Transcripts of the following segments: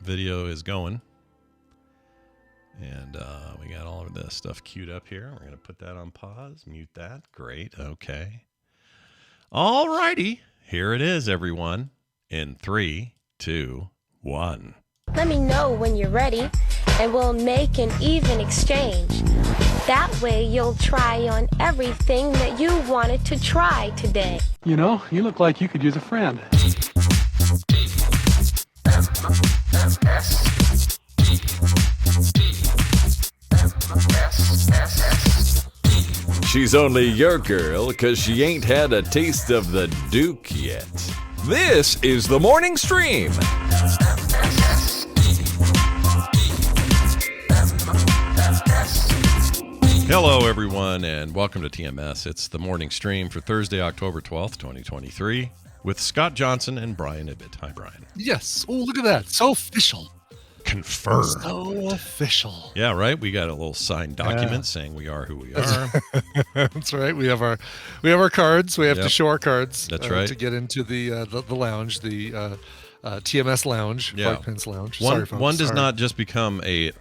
video is going. And we got all of this stuff queued up here. We're going to put that on pause, mute that. Great. Okay. All righty. Here it is, everyone. In 3, 2, 1. Let me know when you're ready, and we'll make an even exchange. That way you'll try on everything that you wanted to try today. You know, you look like you could use a friend. She's only your girl 'cause she ain't had a taste of the Duke yet. This is the Morning Stream. Hello, everyone, and welcome to TMS. It's the Morning Stream for Thursday, October 12th, 2023, with Scott Johnson and Brian Ibbett. Hi, Brian. Yes. Oh, look at that. So official. Confirmed. So official. Yeah, right? We got a little signed document saying we are who we are. That's right. We have our cards. We have to show our cards. That's right. To get into the lounge, the TMS lounge, Park Pence Lounge. One does not just become a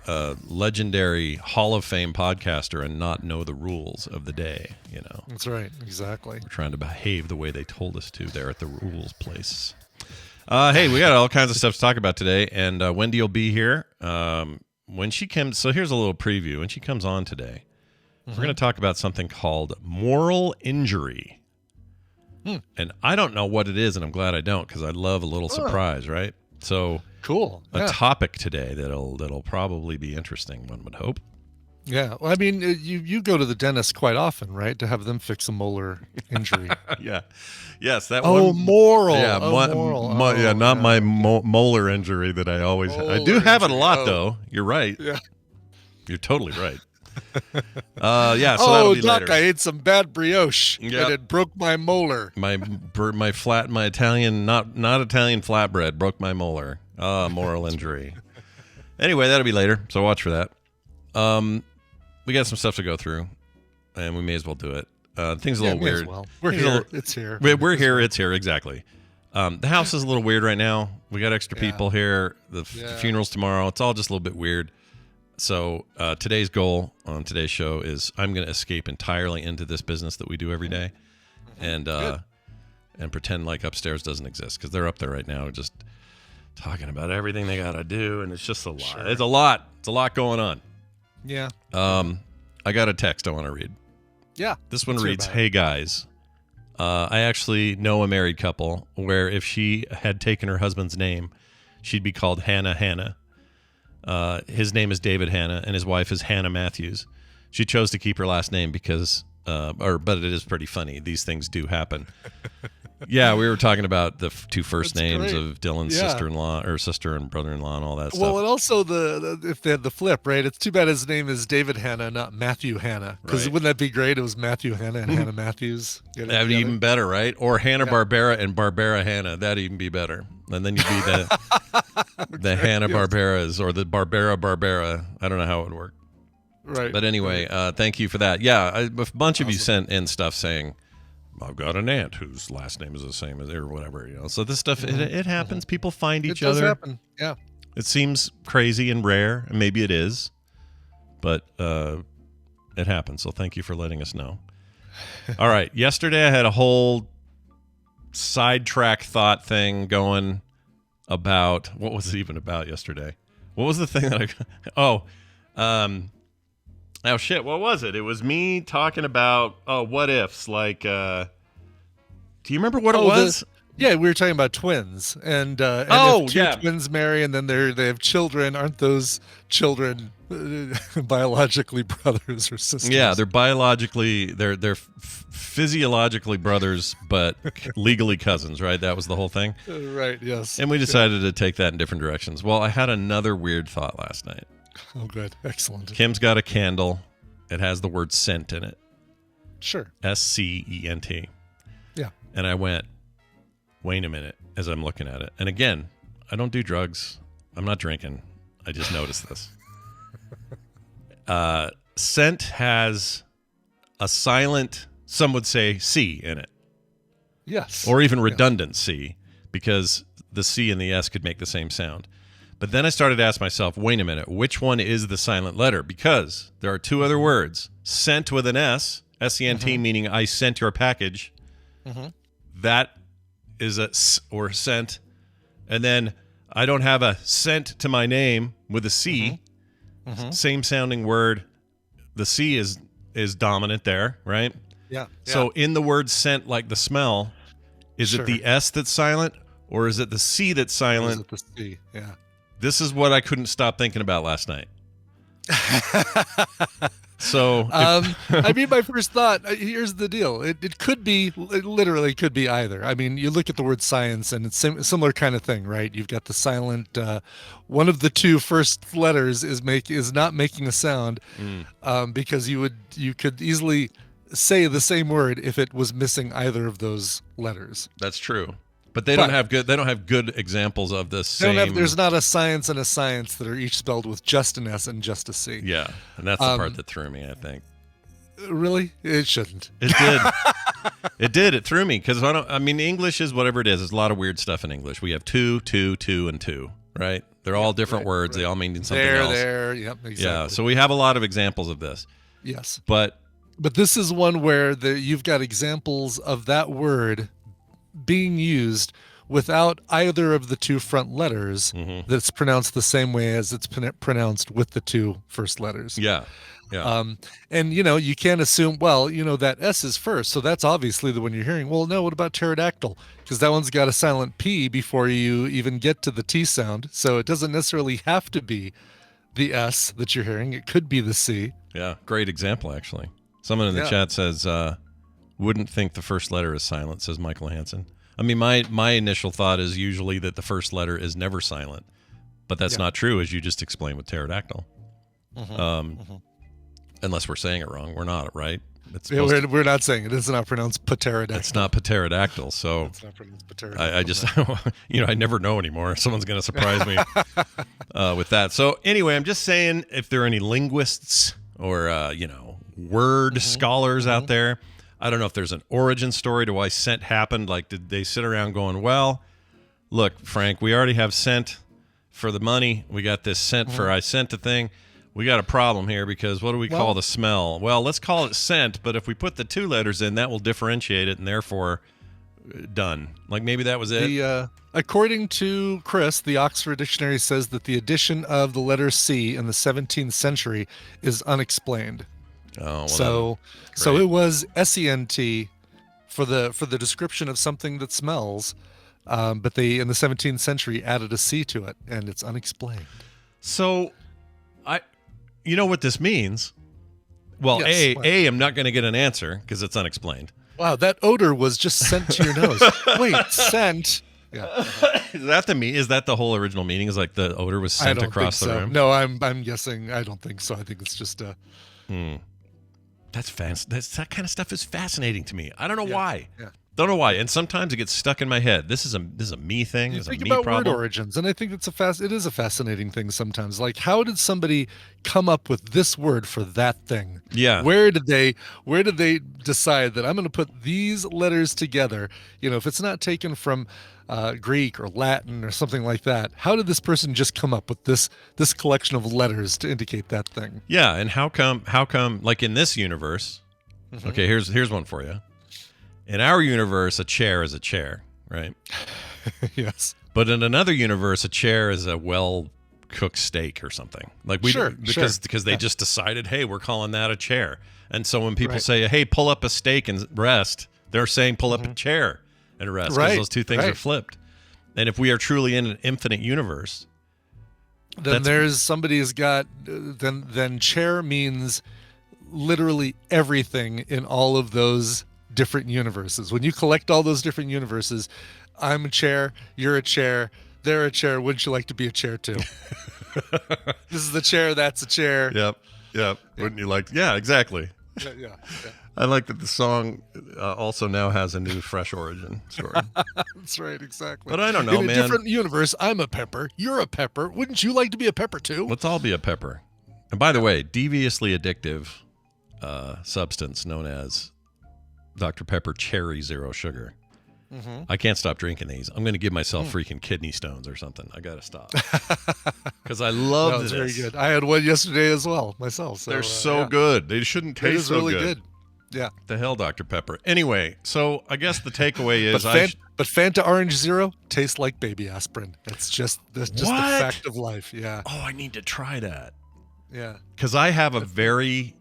legendary Hall of Fame podcaster and not know the rules of the day, you know. That's right. Exactly. We're trying to behave the way they told us to there at the rules place. Hey, we got all kinds of stuff to talk about today, and Wendi will be here when she comes. So here's a little preview. When she comes on today, we're going to talk about something called moral injury. And I don't know what it is, and I'm glad I don't, because I love a little surprise, right? So cool. A topic today that'll probably be interesting, one would hope. Yeah. Well, I mean, you go to the dentist quite often, right, to have them fix a molar injury. Yeah. Yes. That moral. Yeah. Moral. My molar injury that I always have. I do have it a lot, though. You're right. Yeah. You're totally right. So that'll be Doc, later. I ate some bad brioche Yep. and it broke my molar. My Italian, not Italian flatbread broke my molar. Moral injury. Anyway, that'll be later, so watch for that. We got some stuff to go through, and we may as well do it. Things a little weird. Well. We're here. It's here. We're here. It's here. Exactly. The house is a little weird right now. We got extra people here. The funeral's tomorrow. It's all just a little bit weird. So today's goal on today's show is I'm going to escape entirely into this business that we do every day, and pretend like upstairs doesn't exist, because they're up there right now just talking about everything they got to do, and it's just a lot. Sure. It's a lot. It's a lot going on. Yeah. I got a text I want to read. Yeah. This one reads, "Hey guys, I actually know a married couple where if she had taken her husband's name, she'd be called Hannah. His name is David Hannah, and his wife is Hannah Matthews. She chose to keep her last name because, but it is pretty funny. These things do happen." Yeah, we were talking about the two first names of Dylan's sister-in-law or sister and brother-in-law and all that stuff. Well, and also if they had the flip, right? It's too bad his name is David Hannah, not Matthew Hannah. Because wouldn't that be great? It was Matthew Hannah and Hannah Matthews. That'd be even better, right? Or Hanna-Barbera and Barbera Hannah. That'd even be better. And then you'd be the Hanna-Barberas or the Barbera. I don't know how it would work. Right. But anyway, thank you for that. Yeah, a bunch of you sent in stuff saying, I've got an aunt whose last name is the same as, or whatever, you know. So this stuff, it happens. People find each other. It does happen, yeah. It seems crazy and rare, and maybe it is, but it happens. So thank you for letting us know. All right. Yesterday I had a whole sidetrack thought thing going about, what was it even about yesterday? What was the thing that oh shit, what was it? It was me talking about what ifs, like do you remember what it was? We were talking about twins, and if two twins marry and then they have children, aren't those children biologically brothers or sisters? Yeah, they're physiologically brothers, but legally cousins, right? That was the whole thing. Right, yes. And we decided to take that in different directions. Well, I had another weird thought last night. Oh, good. Excellent. Kim's got a candle. It has the word scent in it. Sure. SCENT. Yeah. And I went, wait a minute, as I'm looking at it. And again, I don't do drugs. I'm not drinking. I just noticed this. Scent has a silent, some would say, C in it. Yes. Or even redundant C, because the C and the S could make the same sound. But then I started to ask myself, wait a minute, which one is the silent letter? Because there are two other words. Sent with an S, S-E-N-T, meaning I sent your package. That is a S or sent. And then I don't have a sent to my name with a C. Same sounding word. The C is dominant there, right? Yeah. So in the word sent, like the smell, is it the S that's silent or is it the C that's silent? Or is it the C? Yeah. This is what I couldn't stop thinking about last night. So, I mean, my first thought, here's the deal. It literally could be either. I mean, you look at the word science and it's a similar kind of thing, right? You've got the silent, one of the two first letters is not making a sound, because you could easily say the same word if it was missing either of those letters. That's true. But they don't have good examples of the same. There's not a science and a science that are each spelled with just an S and just a C. Yeah, and that's the part that threw me, I think. Really? It shouldn't. It did. It did. It threw me because English is whatever it is. There's a lot of weird stuff in English. We have two, and two, right? They're all different words. Right. They all mean something else. Yep, exactly. Yeah, so we have a lot of examples of this. Yes. But this is one where you've got examples of that word being used without either of the two front letters that's pronounced the same way as it's pronounced with the two first letters. Yeah. And you can't assume, that S is first, so that's obviously the one you're hearing. Well, no, what about pterodactyl? Because that one's got a silent P before you even get to the T sound, so it doesn't necessarily have to be the S that you're hearing. It could be the C. Yeah, great example, actually. Someone in the chat says, wouldn't think the first letter is silent, says Michael Hansen. I mean, my initial thought is usually that the first letter is never silent, but that's not true, as you just explained with pterodactyl. Unless we're saying it wrong. We're not, right? We're not saying it. It's not pronounced pterodactyl. It's not pterodactyl, so it's not pronounced pterodactyl. I just, I never know anymore. Someone's going to surprise me with that. So anyway, I'm just saying, if there are any linguists or, word scholars out there, I don't know if there's an origin story to why sent happened. Like, did they sit around going, well, look, Frank, we already have sent for the money. We got this sent for I sent a thing. We got a problem here because what do we call the smell? Well, let's call it scent, but if we put the two letters in, that will differentiate it, and therefore done. Like maybe that was it. According to Chris, the Oxford Dictionary says that the addition of the letter C in the 17th century is unexplained. Oh, well, so it was SENT for the description of something that smells, but they in the 17th century added a C to it, and it's unexplained. So, you know what this means? Well, yes, I'm not going to get an answer because it's unexplained. Wow, that odor was just sent to your nose. Wait, sent? Yeah. Is that the whole original meaning? Is like the odor was sent across the room? No, I'm guessing. I don't think so. I think it's just a. That's that kind of stuff is fascinating to me. I don't know why. Yeah. Don't know why. And sometimes it gets stuck in my head. This is a me thing. You it's think a me about problem. Word origins, and I think it is a fascinating thing sometimes. Like, how did somebody come up with this word for that thing? Yeah. Where did they decide that I'm going to put these letters together? If it's not taken from Greek or Latin or something like that, how did this person just come up with this collection of letters to indicate that thing? Yeah, and how come like in this universe? Okay, here's one for you. In our universe, a chair is a chair, right? Yes. But in another universe, a chair is a well-cooked steak or something. Like because they just decided, hey, we're calling that a chair. And so when people say, hey, pull up a steak and rest, they're saying pull up a chair and rest because those two things are flipped. And if we are truly in an infinite universe, then there's somebody's got then chair means literally everything in all of those different universes. When you collect all those different universes, I'm a chair, you're a chair, they're a chair. Wouldn't you like to be a chair too? This is the chair, that's a chair. Yep. Wouldn't you like? Yeah, exactly. Yeah. I like that the song also now has a new fresh origin story. That's right, exactly. But I don't know, in man. In a different universe, I'm a pepper, you're a pepper. Wouldn't you like to be a pepper too? Let's all be a pepper. And by the way, deviously addictive substance known as Dr. Pepper Cherry Zero Sugar I can't stop drinking these. I'm going to give myself freaking kidney stones or something. I got to stop because I love this. Very good. I had one yesterday as well myself. So, they're so good. They shouldn't taste so really good. Yeah. The hell, Dr. Pepper. Anyway, so I guess the takeaway is but Fanta Orange Zero tastes like baby aspirin. That's just the fact of life. Yeah. Oh, I need to try that. Yeah. Because I have a very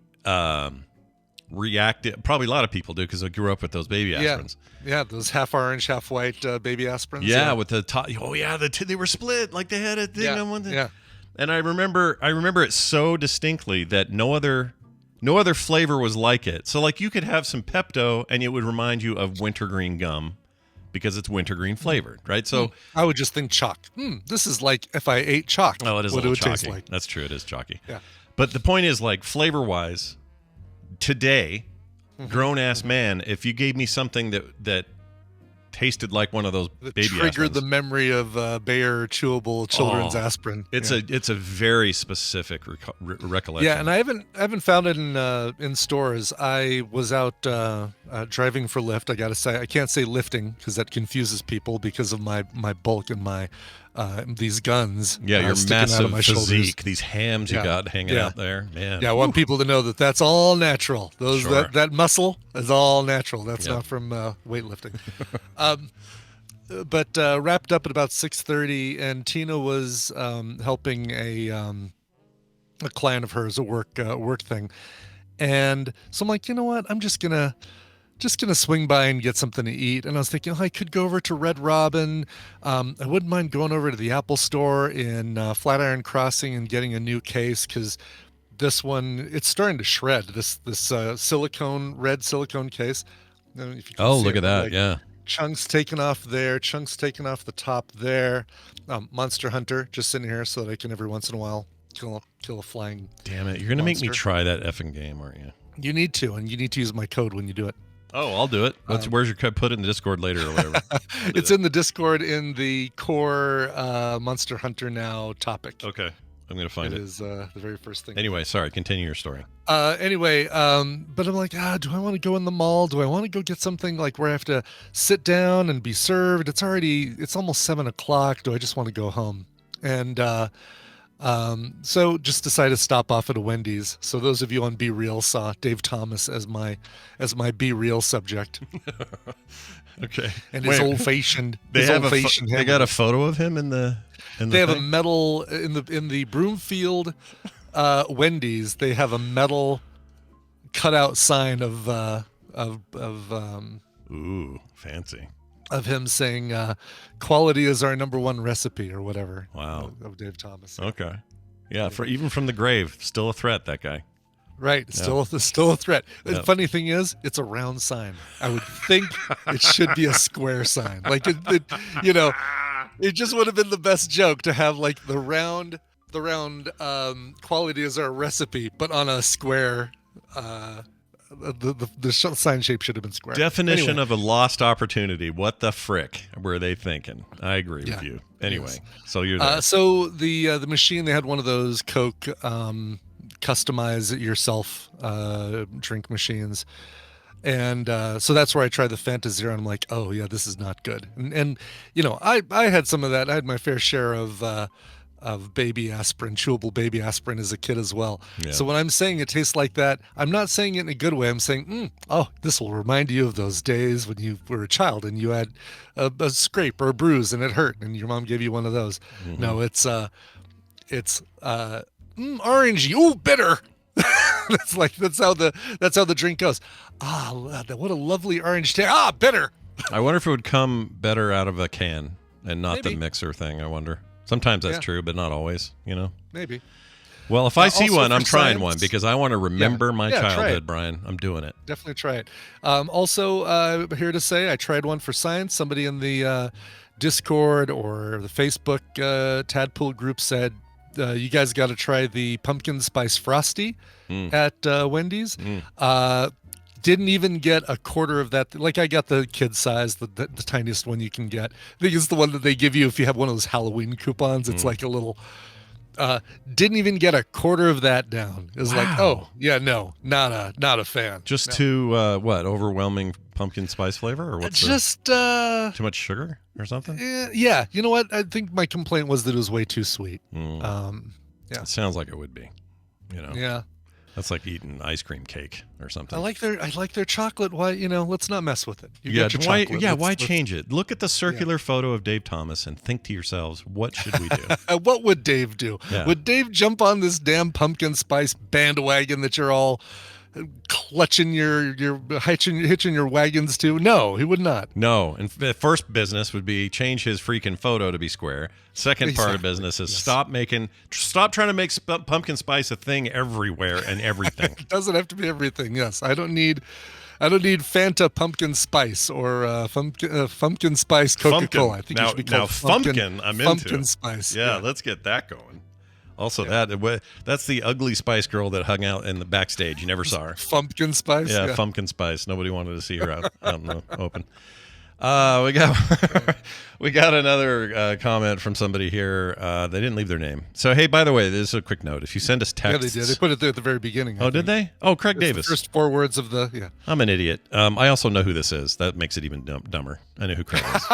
reactive. Probably a lot of people do because I grew up with those baby aspirins. Yeah, those half orange, half white baby aspirins. Yeah, with the top. Oh yeah, they were split like they had a thing on one thing. Yeah. And I remember it so distinctly that no other flavor was like it. So like you could have some Pepto and it would remind you of wintergreen gum because it's wintergreen flavored, right? So I would just think chalk. This is like if I ate chalk. Oh, it is what a little it would chalky. taste like. That's true. It is chalky. Yeah. But the point is, like flavor wise, today, grown ass man, if you gave me something that tasted like one of those baby triggered aspirins, the memory of Bayer chewable children's aspirin. It's a very specific recollection. Yeah, and I haven't found it in stores. I was out driving for Lyft. I got to say, I can't say lifting because that confuses people because of my bulk and my these guns. Yeah, your sticking out of massive my physique, shoulders. these hams you got hanging out there, man. Yeah, I want people to know that that's all natural. That muscle is all natural. That's not from weightlifting. But wrapped up at about 6:30, and Tina was helping a client of hers, a work thing, and so I'm like, you know what? I'm just gonna swing by and get something to eat. And I was thinking, I could go over to Red Robin. I wouldn't mind going over to the Apple Store in Flatiron Crossing and getting a new case because this one, it's starting to shred. This red silicone case. I don't know if you can see look it, at that! like, yeah, chunks taken off there, chunks taken off the top there. Monster Hunter just sitting here so that I can every once in a while kill a flying. Damn it! You're gonna make me try that effing game, aren't you? You need to, and you need to use my code when you do it. Oh, I'll do it. Where's your code? Put it in the Discord later or whatever. It's in the Discord in the core Monster Hunter Now topic. Okay, I'm gonna find it. It is the very first thing. Anyway, sorry. Continue your story. But I'm like, do I want to go in the mall? Do I want to go get something like where I have to sit down and be served? It's almost 7:00. Do I just want to go home? And so just decided to stop off at a Wendy's. So those of you on Be Real saw Dave Thomas as my Be Real subject. Okay. And his old-fashioned. They got a photo of him in the. They have a metal in the Broomfield Wendy's. They have a metal cutout sign of ooh, fancy. Of him saying, "Quality is our number one recipe," or whatever. Wow. Of Dave Thomas. Okay. Yeah. Even from the grave, still a threat. That guy. Right. Still a threat. The funny thing is, it's a round sign. I would think it should be a square sign. Like it just would have been the best joke to have like the round quality is our recipe, but on a square. The sign shape should have been square. Definition of a lost opportunity. What the frick were they thinking? I agree with you. Anyway, so you're there. So the machine, they had one of those Coke customize it yourself drink machines, and so that's where I tried the Fanta Zero, and I'm like, oh yeah, this is not good. And I had some of that. I had my fair share of baby aspirin, chewable baby aspirin as a kid as well. Yeah. So when I'm saying it tastes like that, I'm not saying it in a good way. I'm saying, this will remind you of those days when you were a child and you had a scrape or a bruise and it hurt and your mom gave you one of those. Mm-hmm. No, it's orangey. Ooh, bitter. that's how the drink goes. What a lovely orange taste. Bitter. I wonder if it would come better out of a can and not Maybe. The mixer thing. I wonder. Sometimes that's true, but not always, Maybe. Well, if I see one, I'm trying science, one because I want to remember my childhood, it. Brian. I'm doing it. Definitely try it. Also, here to say, I tried one for science. Somebody in the Discord or the Facebook Tadpool group said, you guys got to try the Pumpkin Spice Frosty at Wendy's. Didn't even get a quarter of that. Like I got the kid size, the tiniest one you can get. I think it's the one that they give you if you have one of those Halloween coupons. It's like a little Didn't even get a quarter of that down. It was like, Wow. oh yeah, no, not a fan. Just No. too overwhelming pumpkin spice flavor, or what's just too much sugar or something? yeah. You know what? I think my complaint was that it was way too sweet. Yeah. It sounds like it would be. Yeah. That's like eating ice cream cake or something. I like their chocolate. Why, let's not mess with it. You yeah, got your chocolate. why Let's- change it? Look at the circular photo of Dave Thomas and think to yourselves, what should we do? What would Dave do? Yeah. Would Dave jump on this damn pumpkin spice bandwagon that you're all clutching hitching your wagons to? No, he would not. No, and first business would be change his freaking photo to be square. Second part of Exactly. business is Yes. stop trying to make pumpkin spice a thing everywhere and everything. It doesn't have to be everything. Yes, I don't need Fanta pumpkin spice or pumpkin spice Coca-Cola. I think it should be called Fumpkin, I'm into. Pumpkin Spice. Yeah, let's get that going. Also, that's the ugly Spice Girl that hung out in the backstage. You never saw her. Pumpkin Spice. Yeah, Fumpkin Spice. Nobody wanted to see her out in the open. We got another comment from somebody here. They didn't leave their name. So, hey, by the way, this is a quick note. If you send us Yeah, texts. they did. They put it there at the very beginning. Oh, did they? Oh, Craig It's the Davis. first 4 words of the, yeah. I'm an idiot. I also know who this is. That makes it even dumber. I know who Craig is.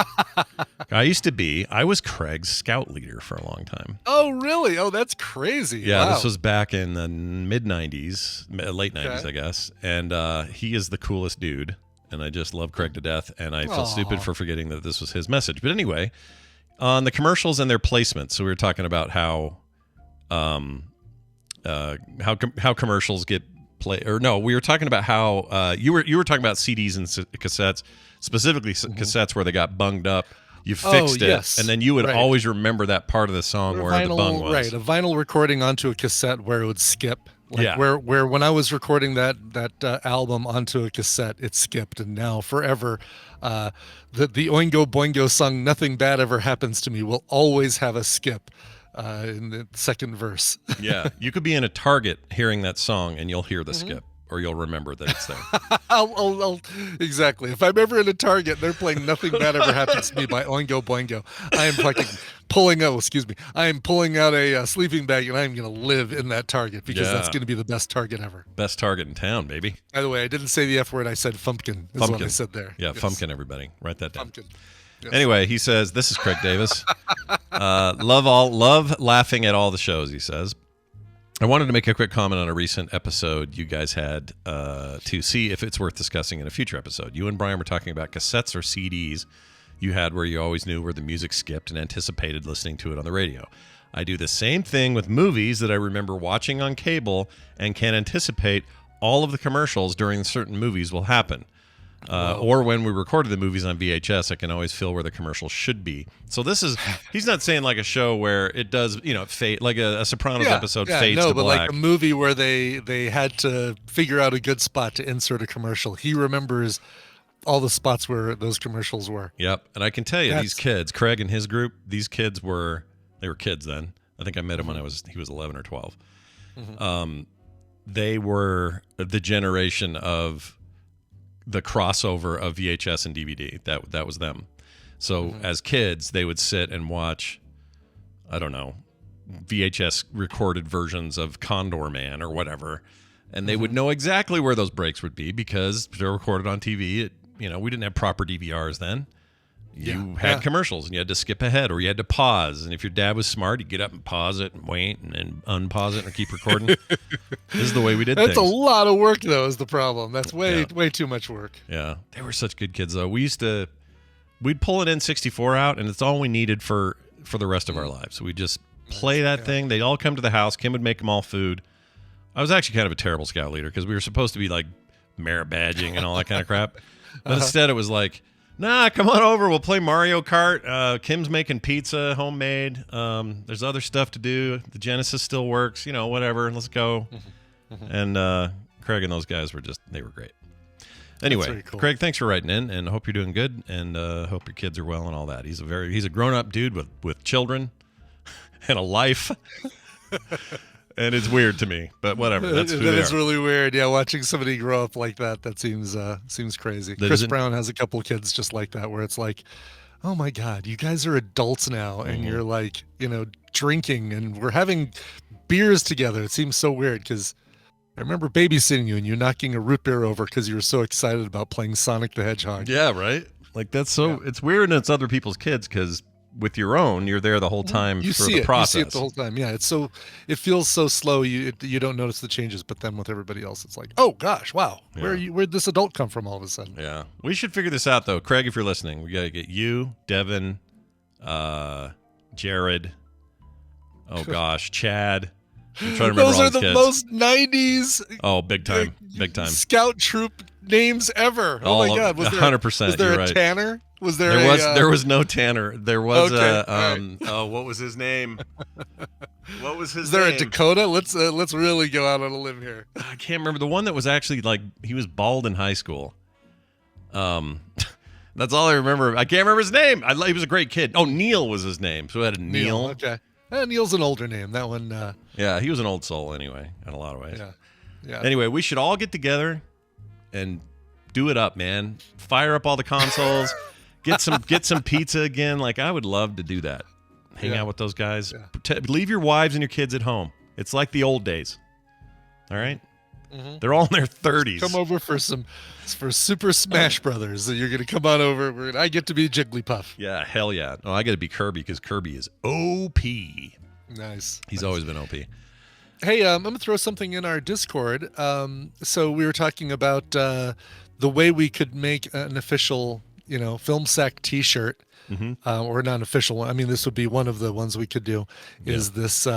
I was Craig's scout leader for a long time. Oh, really? Oh, that's crazy. Yeah, Wow. this was back in the mid-90s, late 90s, Okay. I guess. And he is the coolest dude. And I just love Craig to death. And I feel stupid for forgetting that this was his message. But anyway, on the commercials and their placements, so we were talking about how commercials get play, or no, we were talking about how you were talking about CDs and cassettes, specifically cassettes where they got bunged up. You fixed it, yes. and then you would Right. always remember that part of the song Or where the bung was. Right, a vinyl recording onto a cassette where it would skip. Like Yeah. where when I was recording that album onto a cassette, it skipped, and now forever, the Oingo Boingo song "Nothing Bad Ever Happens to Me" will always have a skip in the second verse. Yeah, you could be in a Target hearing that song, and you'll hear the Mm-hmm. skip, or you'll remember that it's there. I'll exactly. If I'm ever in a Target, they're playing "Nothing Bad Ever Happens to Me" by Oingo Boingo. I am I am pulling out a sleeping bag, and I'm going to live in that Target because that's Yeah. going to be the best Target ever. Best Target in town, baby. By the way, I didn't say the F word. I said Fumpkin. Is what I said there. Yeah, Yes. Fumpkin, everybody. Write that down. Fumpkin. Yes. Anyway, he says, this is Craig Davis. Love laughing at all the shows, he says. I wanted to make a quick comment on a recent episode you guys had to see if it's worth discussing in a future episode. You and Brian were talking about cassettes or CDs you had where you always knew where the music skipped and anticipated listening to it on the radio. I do the same thing with movies that I remember watching on cable and can anticipate all of the commercials during certain movies will happen. Or when we recorded the movies on VHS, I can always feel where the commercial should be. So he's not saying like a show where it does, fade, like a Sopranos episode fades to but black. like a movie where they had to figure out a good spot to insert a commercial. He remembers all the spots where those commercials were. Yep. And I can tell you, these kids, Craig and his group, these kids they were kids then. I think I met him when he was 11 or 12. They were the generation of the crossover of VHS and DVD. That was them. So as kids, they would sit and watch, I don't know, VHS recorded versions of Condor Man or whatever, and they would know exactly where those breaks would be because they're recorded on TV. We didn't have proper DVRs then. You had commercials and you had to skip ahead or you had to pause. And if your dad was smart, he'd get up and pause it and wait and then unpause it and keep recording. This is the way we did That's things. a lot of work, though, is the problem. That's way too much work. Yeah. They were such good kids, though. We'd pull an N64 out and it's all we needed for the rest of our lives. We'd just play that thing. They'd all come to the house. Kim would make them all food. I was actually kind of a terrible scout leader because we were supposed to be like merit badging and all that kind of crap. But instead it was like, nah, come on over. We'll play Mario Kart. Kim's making pizza, homemade. There's other stuff to do. The Genesis still works. Whatever. Let's go. And Craig and those guys they were great. Anyway, very cool. Craig, thanks for writing in, and hope you're doing good, and hope your kids are well and all that. He's a grown-up dude with children and a life. And it's weird to me, but whatever. That's who That they is are. really weird. Yeah, watching somebody grow up like that seems crazy. That Chris isn't- Brown has a couple kids just like that, where it's like, oh my God, you guys are adults now, and you're like, drinking, and we're having beers together. It seems so weird because I remember babysitting you and you knocking a root beer over because you were so excited about playing Sonic the Hedgehog. Yeah, right? Like, that's so, it's weird and it's other people's kids because with your own, you're there the whole time you for see the it. process. You see it the whole time. Yeah, it feels so slow. You don't notice the changes, but then with everybody else, it's like, oh gosh, wow, where'd this adult come from all of a sudden? Yeah, we should figure this out though, Craig. If you're listening, we gotta get you, Devin, Jared. Oh gosh, Chad. I'm trying to remember Those all are these the kids. most 90s. Oh, big time. Scout troop names ever. Oh my God, was there 100%? Was there you're a right. Tanner? Was there? There was no Tanner. There was okay, oh, what was his name? What was his Is there name? a Dakota? Let's really go out on a limb here. I can't remember the one that was actually like he was bald in high school. That's all I remember. I can't remember his name. He was a great kid. Oh, Neil was his name. So we had a Neil. Okay. Neil's an older name. That one. Yeah, he was an old soul anyway, in a lot of ways. Yeah. Anyway, we should all get together and do it up, man. Fire up all the consoles. Get some pizza again. Like, I would love to do that. Hang out with those guys. Yeah. Leave your wives and your kids at home. It's like the old days. All right? Mm-hmm. They're all in their 30s. Come over for Super Smash Brothers. You're going to come on over. I get to be Jigglypuff. Yeah, hell yeah. Oh, I got to be Kirby because Kirby is OP. Nice. He's always been OP. Hey, I'm going to throw something in our Discord. So we were talking about the way we could make an official, Film Sack T-shirt, or not an official one. I mean, this would be one of the ones we could do. Is this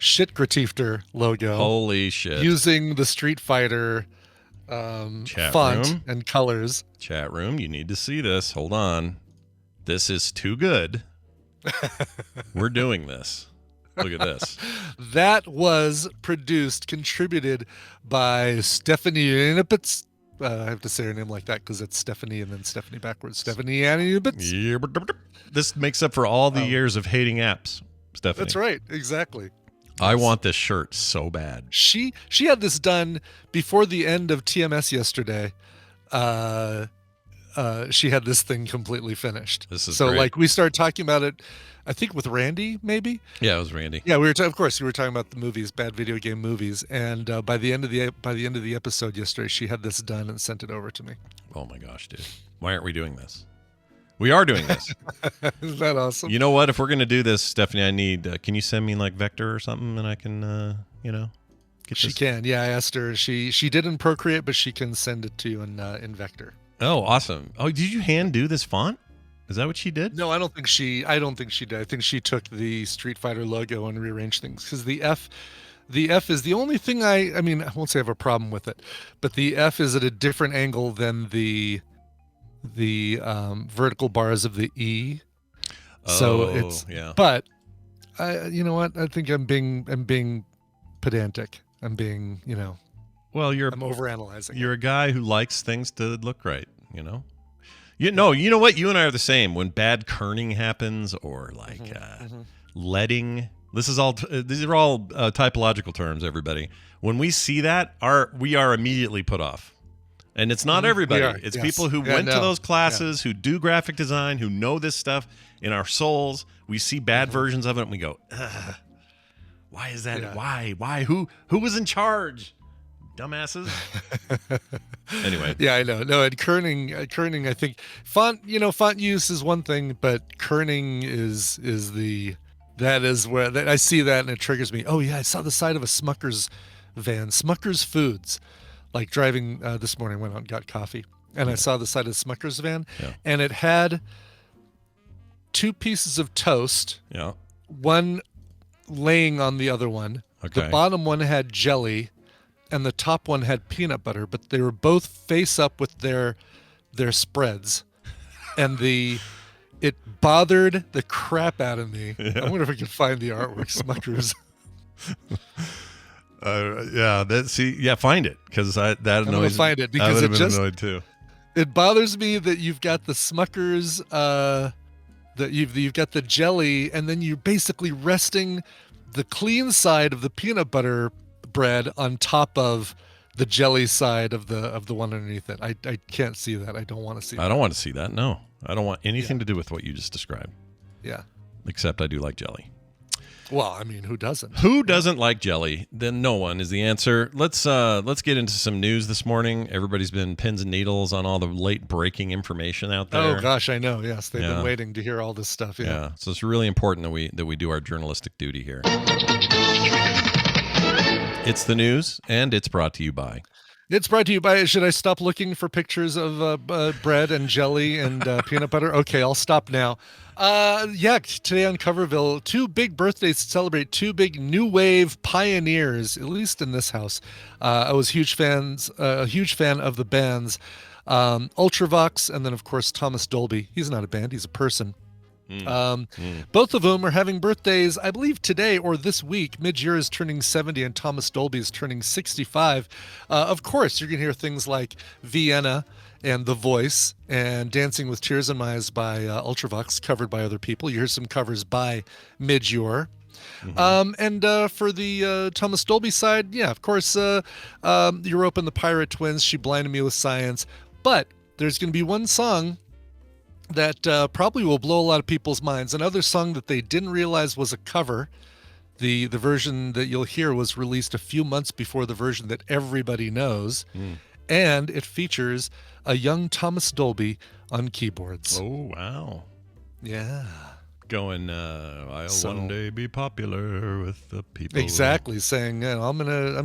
Shit Gratiefter logo? Holy shit! Using the Street Fighter font and colors. Chat room, you need to see this. Hold on, this is too good. We're doing this. Look at this. That was contributed by Stephanie Anipitz. I have to say her name like that because it's Stephanie and then Stephanie backwards. Stephanie Anipitz. This makes up for all the years of hating apps, Stephanie. That's right. Exactly. I want this shirt so bad. She had this done before the end of TMS yesterday. She had this thing completely finished. This is so great. Like we started talking about it, I think with Randy, maybe. Yeah, it was Randy. Yeah, of course we were talking about the movies, bad video game movies, and by the end of the episode yesterday, she had this done and sent it over to me. Oh my gosh, dude! Why aren't we doing this? We are doing this. Isn't that awesome? You know what? If we're gonna do this, Stephanie, I need. Can you send me like Vector or something, and I can, get She this? can. Yeah, I asked her. She did in Procreate, but she can send it to you in Vector. Oh, awesome! Oh, did you hand do this font? Is that what she did? No, I don't think she did. I think she took the Street Fighter logo and rearranged things because the F is the only thing I mean, I won't say I have a problem with it, but the F is at a different angle than the vertical bars of the E. So it's But you know what? I think I'm being pedantic. I'm being, Well, I'm overanalyzing. You're a guy who likes things to look right, You know what? You and I are the same. When bad kerning happens, or like leading, these are all typological terms. Everybody, when we see that, we are immediately put off, and it's not everybody. It's people who went to those classes, who do graphic design, who know this stuff in our souls. We see bad versions of it, and we go, ugh, "Why is that? Yeah. Why? Who was in charge?" Dumbasses. Anyway. Yeah, I know. No, and kerning, I think font use is one thing, but kerning is where I see that and it triggers me. Oh yeah, I saw the side of a Smucker's van, Smucker's Foods, like driving this morning, went out and got coffee, and I saw the side of Smucker's van, and it had 2 pieces of toast, one laying on the other one. Okay. The bottom one had jelly, and the top one had peanut butter, but they were both face up with their spreads, and it bothered the crap out of me. I wonder if I can find the artwork, Smuckers. Find it because that annoys. I'm gonna find it because I would have been annoyed too. It bothers me that you've got the Smuckers, that you've got the jelly, and then you're basically resting the clean side of the peanut butter bread on top of the jelly side of the one underneath it. I can't see that. I don't want to see that. I don't want to see that. No. I don't want anything to do with what you just described. Yeah. Except I do like jelly. Well, I mean, who doesn't? Who doesn't like jelly? Then no one is the answer. Let's get into some news this morning. Everybody's been pins and needles on all the late breaking information out there. Oh gosh, I know. Yes, they've been waiting to hear all this stuff. Yeah. So it's really important that we do our journalistic duty here. It's the news, and it's brought to you by. It's brought to you by, should I stop looking for pictures of bread and jelly and peanut butter? Okay, I'll stop now. Today on Coverville, two big birthdays to celebrate, two big new wave pioneers, at least in this house. I was a huge fan of the bands Ultravox, and then, of course, Thomas Dolby. He's not a band, he's a person. Both of them are having birthdays, I believe today or this week. Midge is turning 70 and Thomas Dolby is turning 65. Of course, you're going to hear things like Vienna and The Voice and Dancing with Tears in My Eyes by Ultravox, covered by other people. You hear some covers by Midge. For the Thomas Dolby side, yeah, of course, Europa and the Pirate Twins, She Blinded Me with Science. But there's going to be one song that probably will blow a lot of people's minds. Another song that they didn't realize was a cover. The version that you'll hear was released a few months before the version that everybody knows. And it features a young Thomas Dolby on keyboards. Oh, wow. Yeah. Going, one day be popular with the people. Exactly, saying, I'm gonna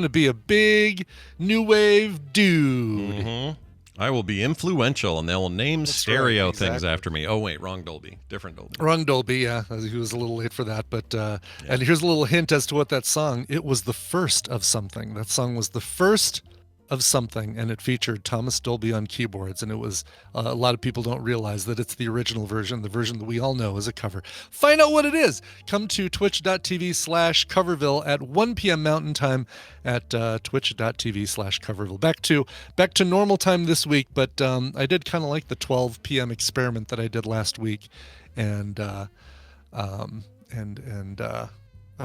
be a big new wave dude. Mm-hmm. I will be influential, and they will name stereo things after me. Oh, wait, wrong Dolby. Different Dolby. Wrong Dolby, yeah. He was a little late for that. But and here's a little hint as to what that song, it was the first of something. That song was the first of something, and it featured Thomas Dolby on keyboards. And it was, a lot of people don't realize that it's the original version, the version that we all know is a cover. Find out what it is. Come to twitch.tv/Coverville at 1 p.m. Mountain Time at twitch.tv/Coverville. Back to normal time this week, but I did kind of like the 12 p.m. experiment that I did last week. And I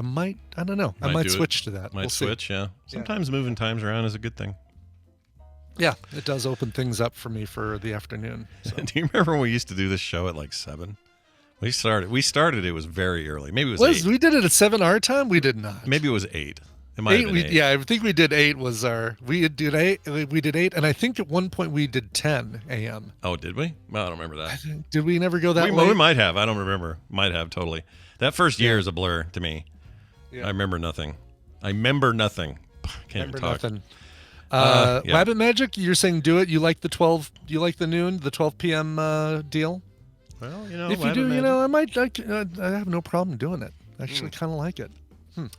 might switch to that. We'll switch, yeah. Sometimes moving times around is a good thing. Yeah, it does open things up for me for the afternoon. So. Do you remember when we used to do this show at like 7? We started, it was very early. Maybe it was 8. We did it at 7 our time? We did not. Maybe it was 8. It might have been 8. Yeah, I think we did 8 we did 8, and I think at one point we did 10 a.m. Oh, did we? Well, I don't remember that. Did we never go that late? We might have. I don't remember. Might have, totally. That first year is a blur to me. Yeah. I remember nothing. Can't even talk. Nothing. Wabbit Magic, you're saying do it. You like the 12? You like the noon, the 12 p.m. Deal? Well, if you do, Magic. I have no problem doing it. I actually kind of like it.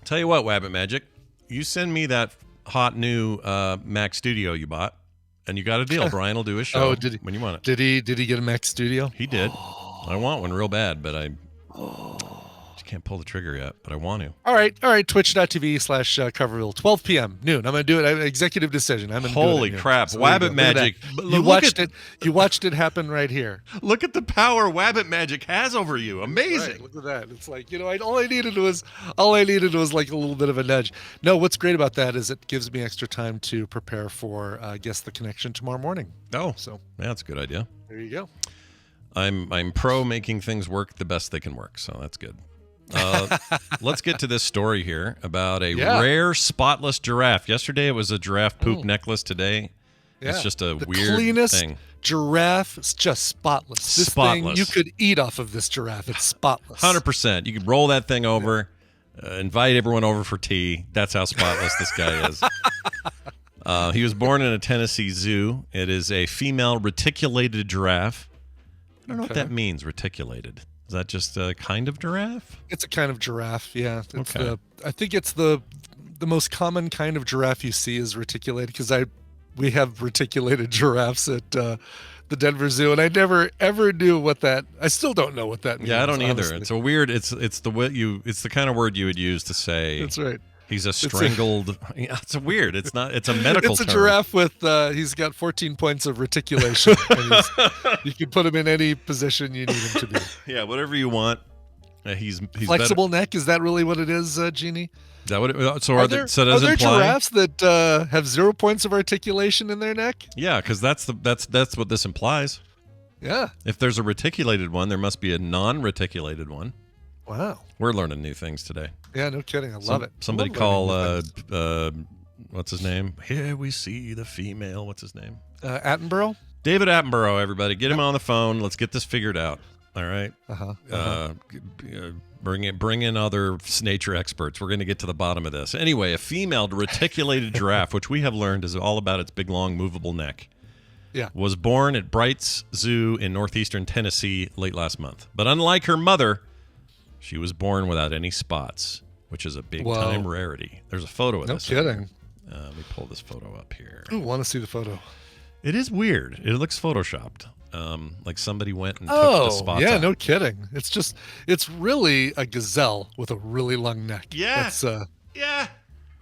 Tell you what, Wabbit Magic, you send me that hot new Mac Studio you bought, and you got a deal. Brian will do a show when you want it. Did he get a Mac Studio? He did. I want one real bad, but I can't pull the trigger yet, but I want to. All right. Twitch.tv/Coverville, 12 p.m. noon. I'm going to do it. Executive decision. Holy crap. So Wabbit Magic. You watched it happen right here. Look at the power Wabbit Magic has over you. Amazing. Right, look at that. It's like, all I needed was like a little bit of a nudge. No, what's great about that is it gives me extra time to prepare for Guess the Connection tomorrow morning. Oh, so yeah, that's a good idea. There you go. I'm pro making things work the best they can work, so that's good. Let's get to this story here about a rare spotless giraffe. Yesterday it was a giraffe poop necklace. Today it's just a weird cleanest thing. Giraffe is just spotless. This thing, you could eat off of this giraffe. It's spotless. 100%. You could roll that thing over, invite everyone over for tea. That's how spotless this guy is. He was born in a Tennessee zoo. It is a female reticulated giraffe. I don't know what that means, reticulated. Is that just a kind of giraffe? It's a kind of giraffe, yeah. I think it's the most common kind of giraffe you see is reticulated, because we have reticulated giraffes at the Denver Zoo, and I never ever knew what that. I still don't know what that means. Yeah, I don't either. Honestly. It's a weird. It's the kind of word you would use to say. That's right. He's a strangled. It's weird. It's not. It's a medical. It's a term. giraffe with. He's got 14 points of reticulation. And you can put him in any position you need him to be. Yeah, whatever you want. He's flexible neck. Is that really what it is, Jeannie? Is that what it, so are there imply? Giraffes that have 0 points of articulation in their neck? Yeah, because that's what this implies. Yeah. If there's a reticulated one, there must be a non-reticulated one. Wow. We're learning new things today. Yeah, no kidding. I love it. Somebody call, what's his name? Here we see the female. What's his name? Attenborough? David Attenborough, everybody. Get him on the phone. Let's get this figured out. All right? Bring in other nature experts. We're going to get to the bottom of this. Anyway, a female reticulated giraffe, which we have learned is all about its big, long, movable neck, was born at Bright's Zoo in northeastern Tennessee late last month. But unlike her mother, she was born without any spots, which is a big-time rarity. There's a photo of this. No kidding. Let me pull this photo up here. I want to see the photo. It is weird. It looks photoshopped. Like somebody went and took the spots out. No kidding. It's really a gazelle with a really long neck. Yeah. Yeah.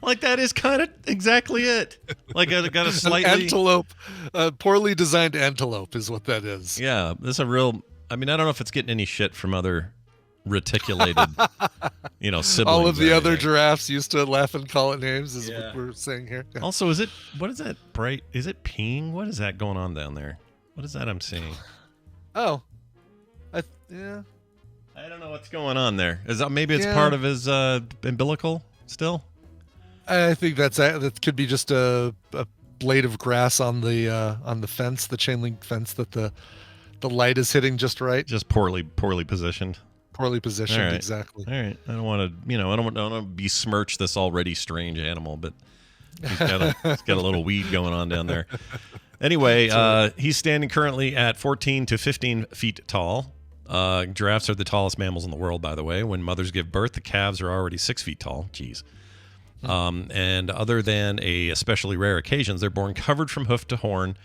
Like that is kind of exactly it. Like I got a slightly... An antelope, a poorly designed antelope is what that is. Yeah. This is a real... I mean, I don't know if it's getting any shit from other reticulated, siblings. All of the other giraffes used to laugh and call it names is what we're saying here. Yeah. Also, what is that bright? Is it peeing? What is that going on down there? What is that I'm seeing? Oh. I don't know what's going on there. Maybe it's part of his umbilical still? I think that could be just a blade of grass on the fence, the chain link fence that the light is hitting just right. Just poorly positioned. Poorly positioned, All right. exactly. All right. I don't want to, I don't want to besmirch this already strange animal, but he's got a little weed going on down there. Anyway, he's standing currently at 14 to 15 feet tall. Giraffes are the tallest mammals in the world, by the way. When mothers give birth, the calves are already 6 feet tall. Jeez. And other than especially rare occasions, they're born covered from hoof to horn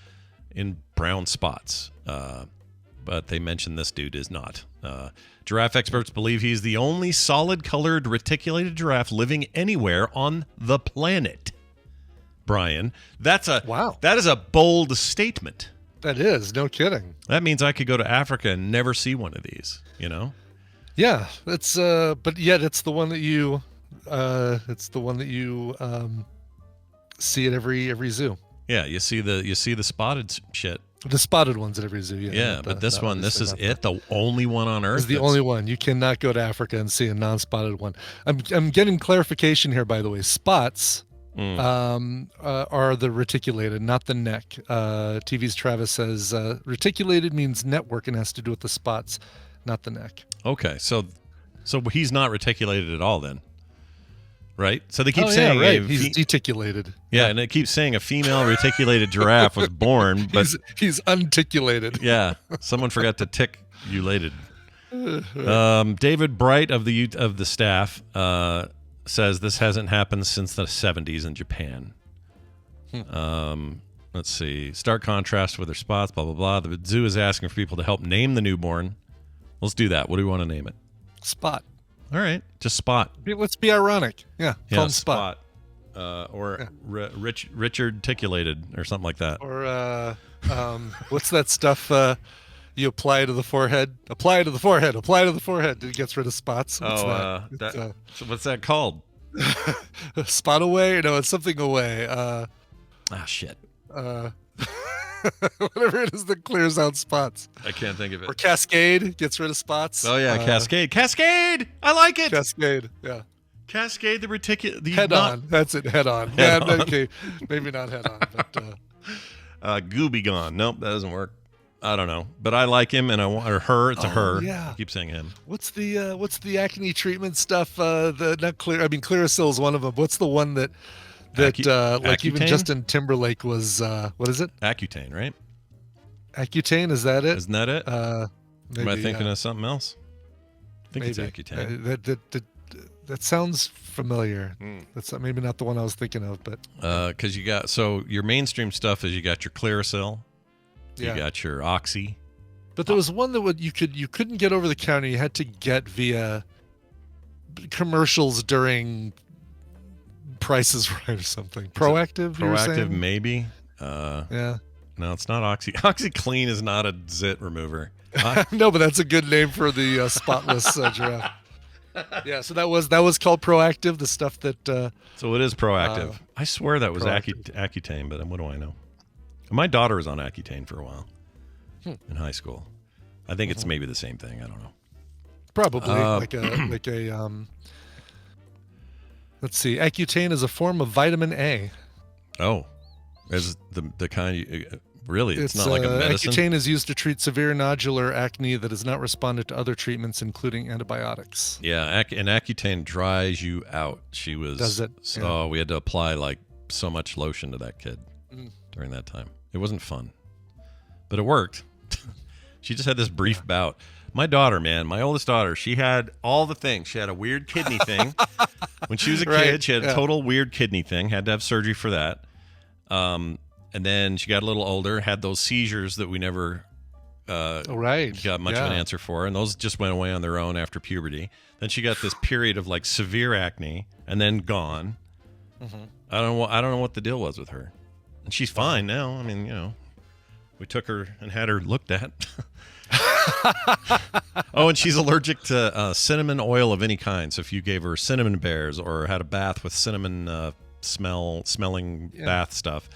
in brown spots. But they mention this dude is not. Giraffe experts believe he's the only solid-colored reticulated giraffe living anywhere on the planet. Brian, that is a bold statement. That is, no kidding. That means I could go to Africa and never see one of these, Yeah, it's but yet it's the one that you see at every zoo. Yeah, you see the spotted shit. The spotted ones at every zoo, yeah. Yeah, but this is it, the only one on Earth. It's the only one. You cannot go to Africa and see a non-spotted one. I'm getting clarification here, by the way. Spots are the reticulated, not the neck. TV's Travis says reticulated means network and has to do with the spots, not the neck. Okay, so he's not reticulated at all then. Right? So they keep saying... right. He's deticulated. Yeah, and it keeps saying a female reticulated giraffe was born, but... He's unticulated. Yeah, someone forgot to tick-ulated. David Bright of the staff says this hasn't happened since the 70s in Japan. Let's see. Stark contrast with their spots, blah, blah, blah. The zoo is asking for people to help name the newborn. Let's do that. What do we want to name it? Spot. All right, just Spot. Let's be ironic. Yeah, call him Spot. Richard Ticulated or something like that. Or what's that stuff you apply to the forehead? Apply to the forehead. Apply to the forehead. It gets rid of spots. What's that called? Spot away? No, it's something away. Shit. Whatever it is that clears out spots. I can't think of it. Or Cascade gets rid of spots. Oh yeah, Cascade. Cascade! I like it! Cascade, yeah. Cascade the reticulated... Head on. That's it, head on. Okay, maybe not head on, but... Gooby Gone. Nope, that doesn't work. I don't know. But I like him, and I want... Or her. It's a her. Yeah. I keep saying him. What's the acne treatment stuff? Clearasil is one of them. What's the one that like even Justin Timberlake was what is it? Accutane, right? Accutane, is that it? Isn't that it? Maybe, Am I thinking of something else? I think it's Accutane. That sounds familiar. That's maybe not the one I was thinking of, but because you got your mainstream stuff is you got your Clearasil, you got your Oxy, but there was one that you couldn't get over the counter. You had to get via commercials during Price is Right or something. Proactive, maybe. Yeah. No, it's not Oxy. OxyClean is not a zit remover. No, but that's a good name for the spotless giraffe. Yeah, so that was called Proactive. The stuff that. So it is Proactive. I swear that was Accutane, but what do I know? My daughter was on Accutane for a while in high school. I think it's maybe the same thing. I don't know. Probably like a let's see. Accutane is a form of vitamin A. Oh, is the kind really? It's not like a medicine. Accutane is used to treat severe nodular acne that has not responded to other treatments, including antibiotics. Yeah, and Accutane dries you out. She was. Does it? Oh, we had to apply like so much lotion to that kid during that time. It wasn't fun, but it worked. She just had this brief bout. My daughter, man, my oldest daughter, she had all the things. She had a weird kidney thing. When she was a kid, she had a total weird kidney thing. Had to have surgery for that. And then she got a little older, had those seizures that we never got much of an answer for. And those just went away on their own after puberty. Then she got this period of like severe acne and then gone. I don't know what the deal was with her. And she's fine now. I mean, we took her and had her looked at. Oh, and she's allergic to cinnamon oil of any kind. So if you gave her cinnamon bears or had a bath with cinnamon smelling bath stuff,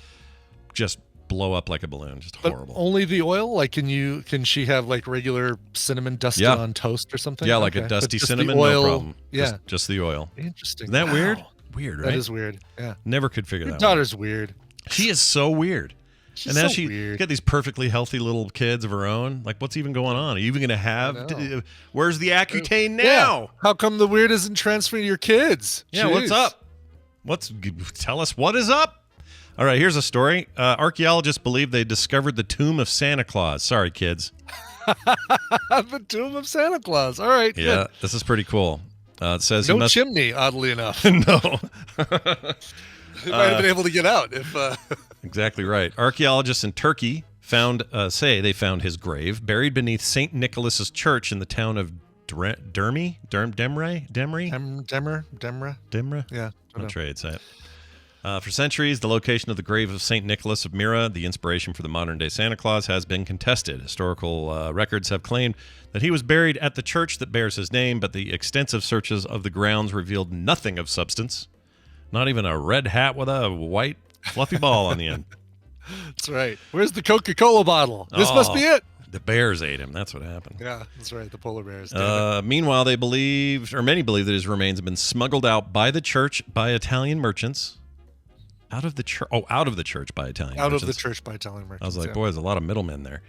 just blow up like a balloon. Just horrible. But only the oil? Like, can she have like regular cinnamon dusted on toast or something? Yeah, like a dusty cinnamon, no problem. Yeah, just the oil. Interesting. Isn't that weird? Weird, right? That is weird. Yeah. Never could figure that out. Your daughter's weird. She is so weird. She's and now so weird. Got these perfectly healthy little kids of her own. Like, what's even going on? Are you even going to have? Where's the Accutane now? Yeah. How come the weird isn't transferring to your kids? Yeah, Jeez. what's up? Tell us what is up? All right, here's a story. Archaeologists believe they discovered the tomb of Santa Claus. Sorry, kids. The tomb of Santa Claus. All right. Yeah, good. this is pretty cool. It says no chimney, oddly enough. No. They might have been able to get out if. Exactly right. Archaeologists in Turkey say they found his grave buried beneath St. Nicholas's Church in the town of Demre? Yeah. I'm sure I'd say it. For centuries, the location of the grave of St. Nicholas of Myra, the inspiration for the modern-day Santa Claus, has been contested. Historical records have claimed that he was buried at the church that bears his name, but the extensive searches of the grounds revealed nothing of substance. Not even a red hat with a white fluffy ball on the end. That's right. Where's the Coca-Cola bottle? This must be it. The bears ate him. That's what happened. Yeah, that's right. The polar bears. Meanwhile, many believe that his remains have been smuggled out by the church by Italian merchants. Out of the church by Italian merchants. Out of the church by Italian merchants. I was like, boy, there's a lot of middlemen there.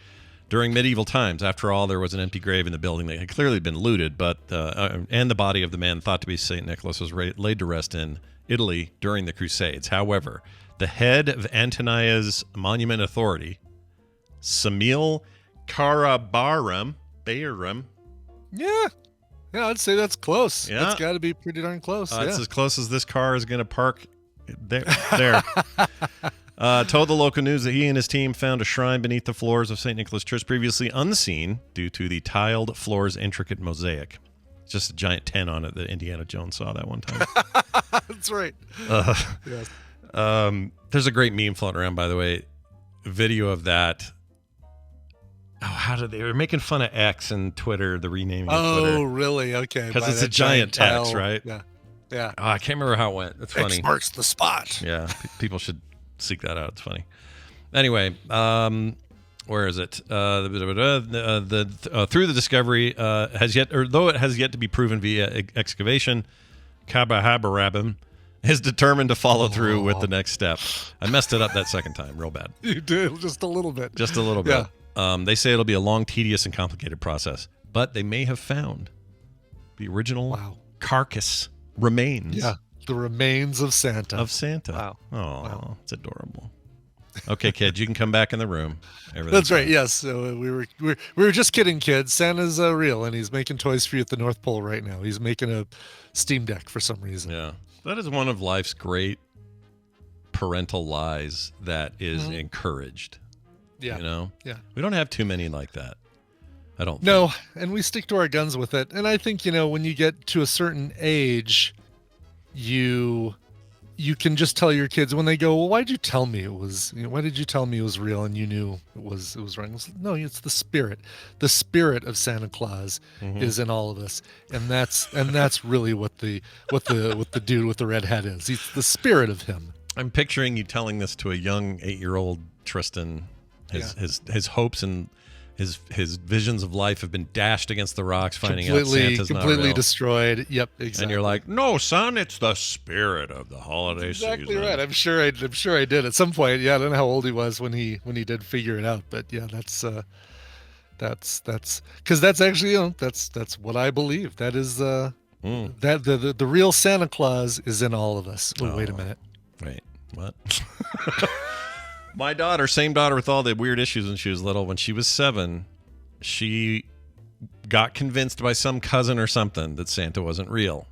During medieval times, after all, there was an empty grave in the building that had clearly been looted, and the body of the man thought to be St. Nicholas was laid to rest in Italy during the Crusades. However, the head of Antonia's Monument Authority, Samil Karabaram, Yeah, I'd say that's close. Yeah. That's got to be pretty darn close. It's as close as this car is going to park there. Told the local news that he and his team found a shrine beneath the floors of St. Nicholas Church previously unseen due to the tiled floor's intricate mosaic. It's just a giant 10 on it that Indiana Jones saw that one time. That's right. Yes. There's a great meme floating around, by the way. Video of that. Oh, they were making fun of X and Twitter, the renaming of Twitter. Oh, really? Okay. Because it's a giant X, right? Yeah. Oh, I can't remember how it went. It's funny. X marks the spot. Yeah. People should seek that out. It's funny. Anyway, where is it? Through the discovery though it has yet to be proven via excavation, Kabahabarabim is determined to follow through with the next step. I messed it up that second time, real bad. You did, just a little bit. Just a little bit. Yeah. They say it'll be a long, tedious, and complicated process, but they may have found the original carcass remains. Yeah, the remains of Santa. Wow. Oh, it's adorable. Okay, kid, you can come back in the room. That's right. Yes, so we were just kidding, kids. Santa's real, and he's making toys for you at the North Pole right now. He's making a Steam Deck for some reason. Yeah, that is one of life's great parental lies that is encouraged. Yeah, Yeah, we don't have too many like that. I don't. No, and we stick to our guns with it. And I think when you get to a certain age, you can just tell your kids when they go, well, why did you tell me it was? Why did you tell me it was real and you knew it was wrong? No, it's the spirit. The spirit of Santa Claus is in all of us, and that's really what the dude with the red hat is. It's the spirit of him. I'm picturing you telling this to a young 8-year-old Tristan. His hopes and His visions of life have been dashed against the rocks, finding out Santa's not real. Completely destroyed. Yep, exactly. And you're like, no, son, it's the spirit of the holiday exactly season. Right. I'm sure I did at some point. Yeah, I don't know how old he was when he did figure it out, but yeah, that's because that's actually that's what I believe. That is that the real Santa Claus is in all of us. Oh, wait a minute. Wait, what? My daughter, same daughter with all the weird issues when she was little, when she was 7, she got convinced by some cousin or something that Santa wasn't real.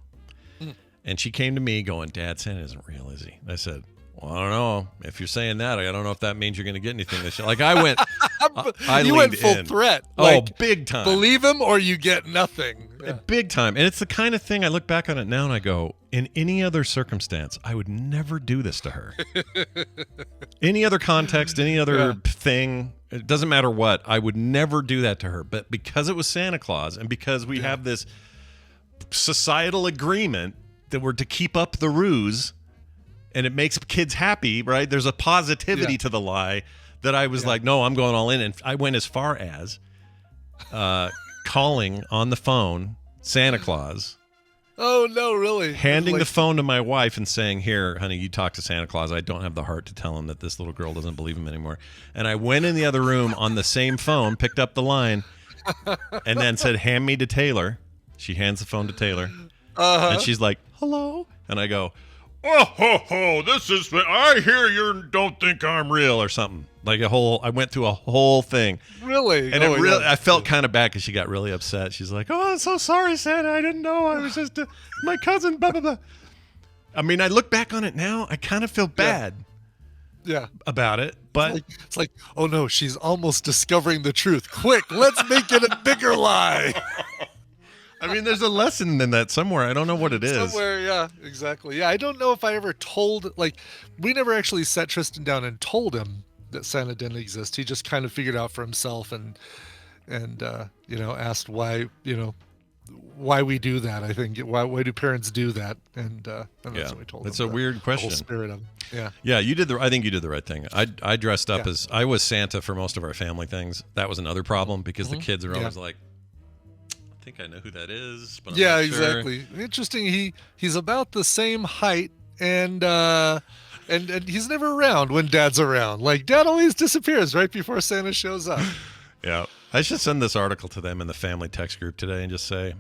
And she came to me going, Dad, Santa isn't real, is he? I said, well, I don't know. If you're saying that, I don't know if that means you're going to get anything this year. Like, I went, you went full threat. Like, big time. Believe him or you get nothing. Yeah. Big time. And it's the kind of thing I look back on it now and I go, in any other circumstance, I would never do this to her. Any other context, any other thing, it doesn't matter what, I would never do that to her. But because it was Santa Claus and because we have this societal agreement that we're to keep up the ruse and it makes kids happy, right? There's a positivity to the lie that I was like, no, I'm going all in. And I went as far as calling on the phone Santa Claus. Oh, no, really? Handing the phone to my wife and saying, here, honey, you talk to Santa Claus. I don't have the heart to tell him that this little girl doesn't believe him anymore. And I went in the other room on the same phone, picked up the line, and then said, hand me to Taylor. She hands the phone to Taylor. And she's like, hello? And I go, oh, ho, ho, this is, I hear you don't think I'm real or something. Like I went through a whole thing. Really? And I felt kind of bad because she got really upset. She's like, oh, I'm so sorry, Santa. I didn't know. I was just my cousin, blah, blah, blah. I mean, I look back on it now. I kind of feel bad about it. But it's like, oh, no, she's almost discovering the truth. Quick, let's make it a bigger lie. I mean, there's a lesson in that somewhere. I don't know what it is. Somewhere, yeah, exactly. Yeah, I don't know if I ever told, we never actually sat Tristan down and told him that Santa didn't exist. He just kind of figured out for himself and asked why we do that. I think why do parents do that? And that's what we told him. It's a weird question. The whole spirit of it. Yeah. I think you did the right thing. I dressed up as I was Santa for most of our family things. That was another problem because the kids are always like, I think I know who that is, but I'm not sure. Exactly. Interesting. He's about the same height, and he's never around when Dad's around. Like, Dad always disappears right before Santa shows up. Yeah, I should send this article to them in the family text group today and just say,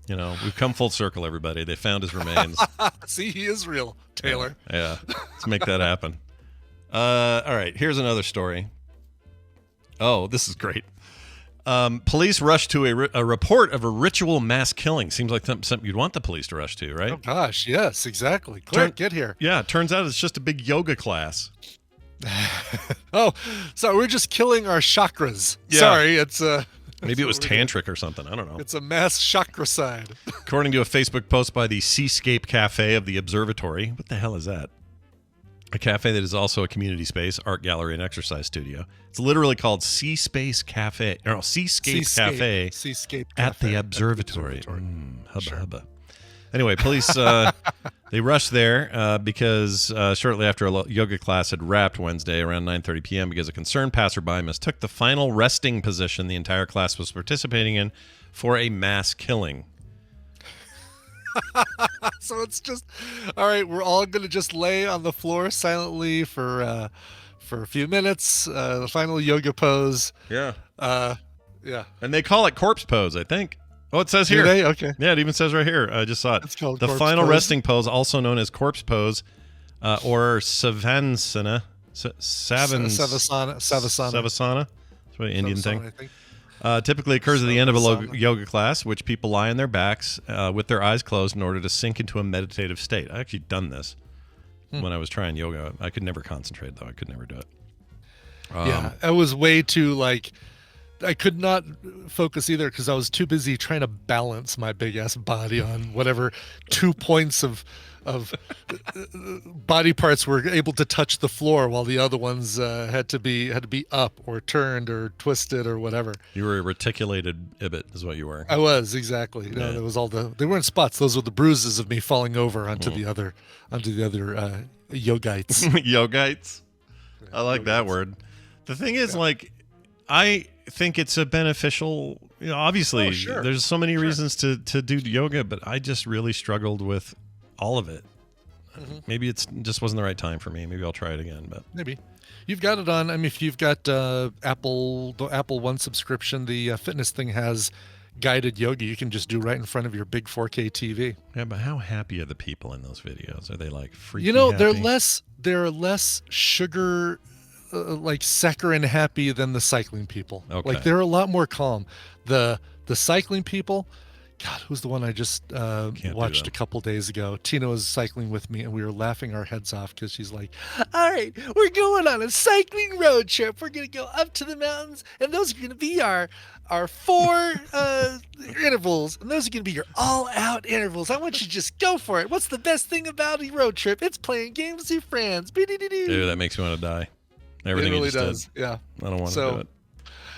we've come full circle, everybody. They found his remains. See, he is real, Taylor. Yeah. Let's make that happen. All right, here's another story. Oh, this is great. Police rush to a report of a ritual mass killing. Seems like something you'd want the police to rush to, right? Oh, gosh, yes, exactly. Quick, get here. Yeah, it turns out it's just a big yoga class. Oh, so we're just killing our chakras. Yeah. Sorry, it's maybe it was tantric or something. I don't know. It's a mass chakracide. According to a Facebook post by the Seascape Cafe of the Observatory. What the hell is that? A cafe that is also a community space, art gallery, and exercise studio. It's literally called Seascape Cafe at the Observatory. Hubba. Anyway, police they rushed there because shortly after a yoga class had wrapped Wednesday around 9:30 p.m. because a concerned passerby mistook the final resting position the entire class was participating in for a mass killing. So it's just, all right, we're all going to just lay on the floor silently for a few minutes, the final yoga pose. Yeah. Yeah. And they call it corpse pose, I think. Oh, it says here. Do they? Okay. Yeah, it even says right here. I just saw it. It's called the corpse final pose. resting pose, also known as corpse pose, or Savasana. Savasana. Savasana. That's what an Indian Savasana, thing. I think. Typically occurs at the end of a yoga class, which people lie on their backs with their eyes closed in order to sink into a meditative state. I actually done this when I was trying yoga. I could never concentrate, though. I could never do it. Yeah, I was way too, I could not focus either because I was too busy trying to balance my big-ass body on whatever 2 points of body parts were able to touch the floor while the other ones had to be up or turned or twisted or whatever. You were a reticulated ibit is what you were. I was, exactly. No, there was they weren't spots. Those were the bruises of me falling over onto the other yogites. Yogites. I like that word. The thing is, think it's a beneficial, obviously there's so many reasons to do yoga, but I just really struggled with all of it. Maybe it's just wasn't the right time for me. Maybe I'll try it again, but maybe. You've got it on. I mean, if you've got the Apple One subscription, the fitness thing has guided yoga you can just do right in front of your big 4K TV. Yeah, but how happy are the people in those videos? Are they like freaking happy? They're less sugar, like saccharin happy than the cycling people. Okay. Like they're a lot more calm. The cycling people, God, who's the one I just watched a couple days ago? Tina was cycling with me, and we were laughing our heads off because she's like, all right, we're going on a cycling road trip. We're going to go up to the mountains, and those are going to be our 4 intervals, and those are going to be your all-out intervals. I want you to just go for it. What's the best thing about a road trip? It's playing games with your friends. Dude, that makes me want to die. Everything it really you just does. did. Yeah. I don't want to do it.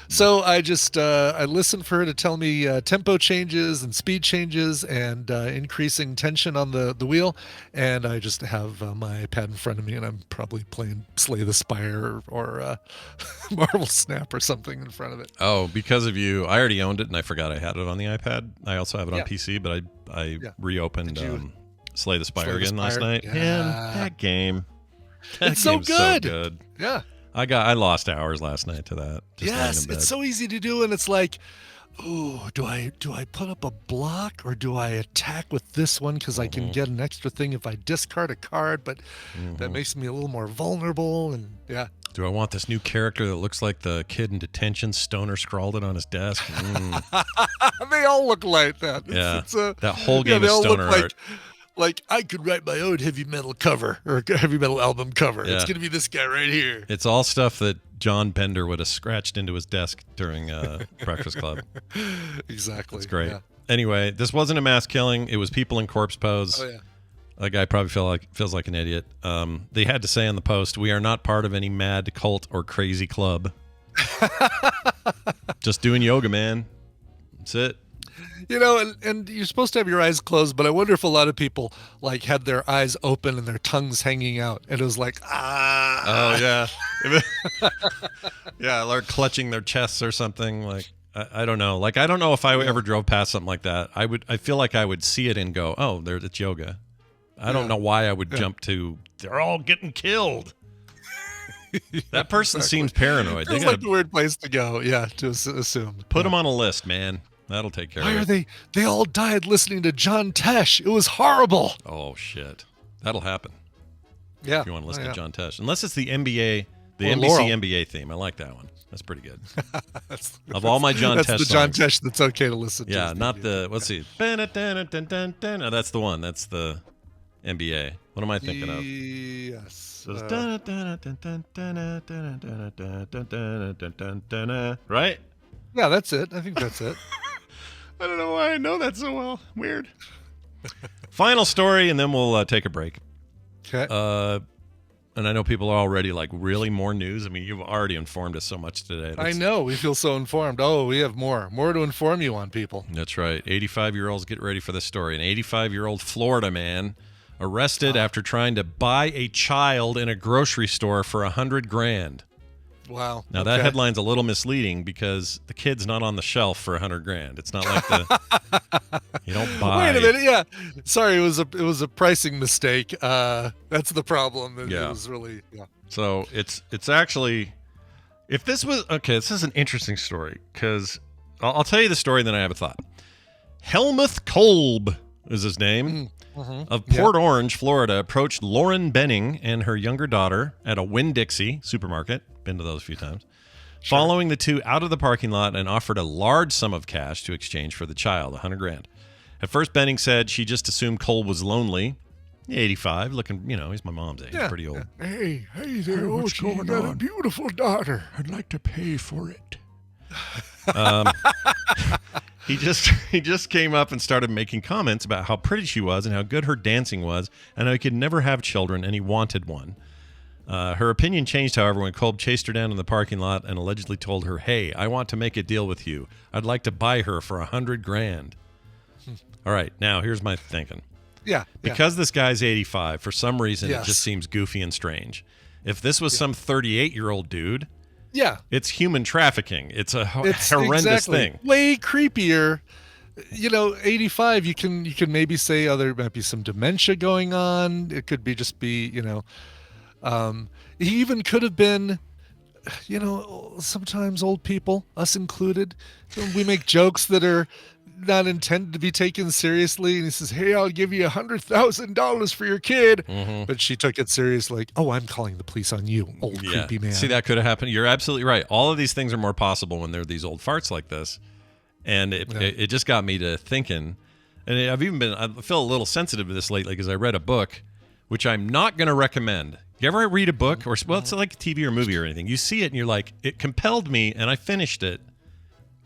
So I just I listened for her to tell me tempo changes and speed changes and increasing tension on the wheel, and I just have my iPad in front of me, and I'm probably playing Slay the Spire or Marvel Snap or something in front of it. Oh, because of you, I already owned it, and I forgot I had it on the iPad. I also have it on PC, but I reopened Slay the Spire again last night. Yeah. Man, that game. It's so good. So good. Yeah. I lost hours last night to that. Yes, it's so easy to do, and it's like, ooh, do I put up a block or do I attack with this one because I can get an extra thing if I discard a card, but that makes me a little more vulnerable, and yeah. Do I want this new character that looks like the kid in detention? Stoner scrawled it on his desk. They all look like that. That whole game is Stoner art. Like I could write my own heavy metal cover or heavy metal album cover. Yeah. It's going to be this guy right here. It's all stuff that John Bender would have scratched into his desk during Breakfast Club. Exactly. It's great. Yeah. Anyway, this wasn't a mass killing. It was people in corpse pose. Oh, yeah. A guy probably feels like an idiot. They had to say on the post, "We are not part of any mad cult or crazy club. Just doing yoga, man. That's it." And you're supposed to have your eyes closed, but I wonder if a lot of people like had their eyes open and their tongues hanging out, and it was like, Oh yeah, yeah, or clutching their chests or something. Like I don't know. Like I don't know if I ever drove past something like that. I feel like I would see it and go, oh, it's yoga. I don't know why I would jump to. They're all getting killed. That person seems paranoid. It's like a weird place to go. Yeah, to assume. Put them on a list, man. That'll take care of it. Why are they all died listening to John Tesh? It was horrible. Oh, shit. That'll happen. Yeah. If you want to listen to John Tesh. Unless it's the NBA, the NBC NBA theme. I like that one. That's pretty good. Of all my John Tesh songs. That's the John Tesh that's okay to listen to. Yeah, not the, let's see. No, that's the one. That's the NBA. What am I thinking of? Yes. Right? Yeah, that's it. I think that's it. I don't know why I know that so well. Weird. Final story, and then we'll take a break. Okay. And I know people are already like, really more news? I mean, you've already informed us so much today. I know. We feel so informed. Oh, we have more to inform you on, people. That's right. 85-year-olds, get ready for this story. An 85-year-old Florida man arrested after trying to buy a child in a grocery store for $100,000. Wow. Now that headline's a little misleading because the kid's not on the shelf for $100,000. It's not like you don't buy. Wait a minute, yeah. Sorry, it was a pricing mistake. That's the problem. It was really So it's actually, if this was this is an interesting story because I'll tell you the story and then I have a thought. Helmuth Kolb is his name. Of Port Orange, Florida, approached Lauren Benning and her younger daughter at a Winn-Dixie supermarket. Been to those a few times. Sure. Following the two out of the parking lot and offered a large sum of cash to exchange for the child, $100,000. At first, Benning said she just assumed Cole was lonely. 85, looking, he's my mom's age, pretty old. Yeah. Hey there, what's going on? Got a beautiful daughter. I'd like to pay for it. He just came up and started making comments about how pretty she was and how good her dancing was and how he could never have children and he wanted one. Her opinion changed, however, when Kolb chased her down in the parking lot and allegedly told her, "Hey, I want to make a deal with you. I'd like to buy her for $100,000." All right, now here's my thinking. Yeah. Because this guy's 85, for some reason it just seems goofy and strange. If this was some 38-year-old dude Yeah. It's human trafficking. It's a It's horrendous thing. Way creepier. 85, you can maybe say, oh, there might be some dementia going on. It could just be, he even could have been, sometimes old people, us included, we make jokes that are not intended to be taken seriously. And he says, hey, I'll give you $100,000 for your kid. Mm-hmm. But she took it seriously, like, oh, I'm calling the police on you, old creepy man. See, that could have happened. You're absolutely right. All of these things are more possible when they're these old farts like this. And it just got me to thinking. And I feel a little sensitive to this lately because I read a book, which I'm not going to recommend. You ever read a book, or it's like a TV or movie or anything. You see it and you're like, it compelled me and I finished it.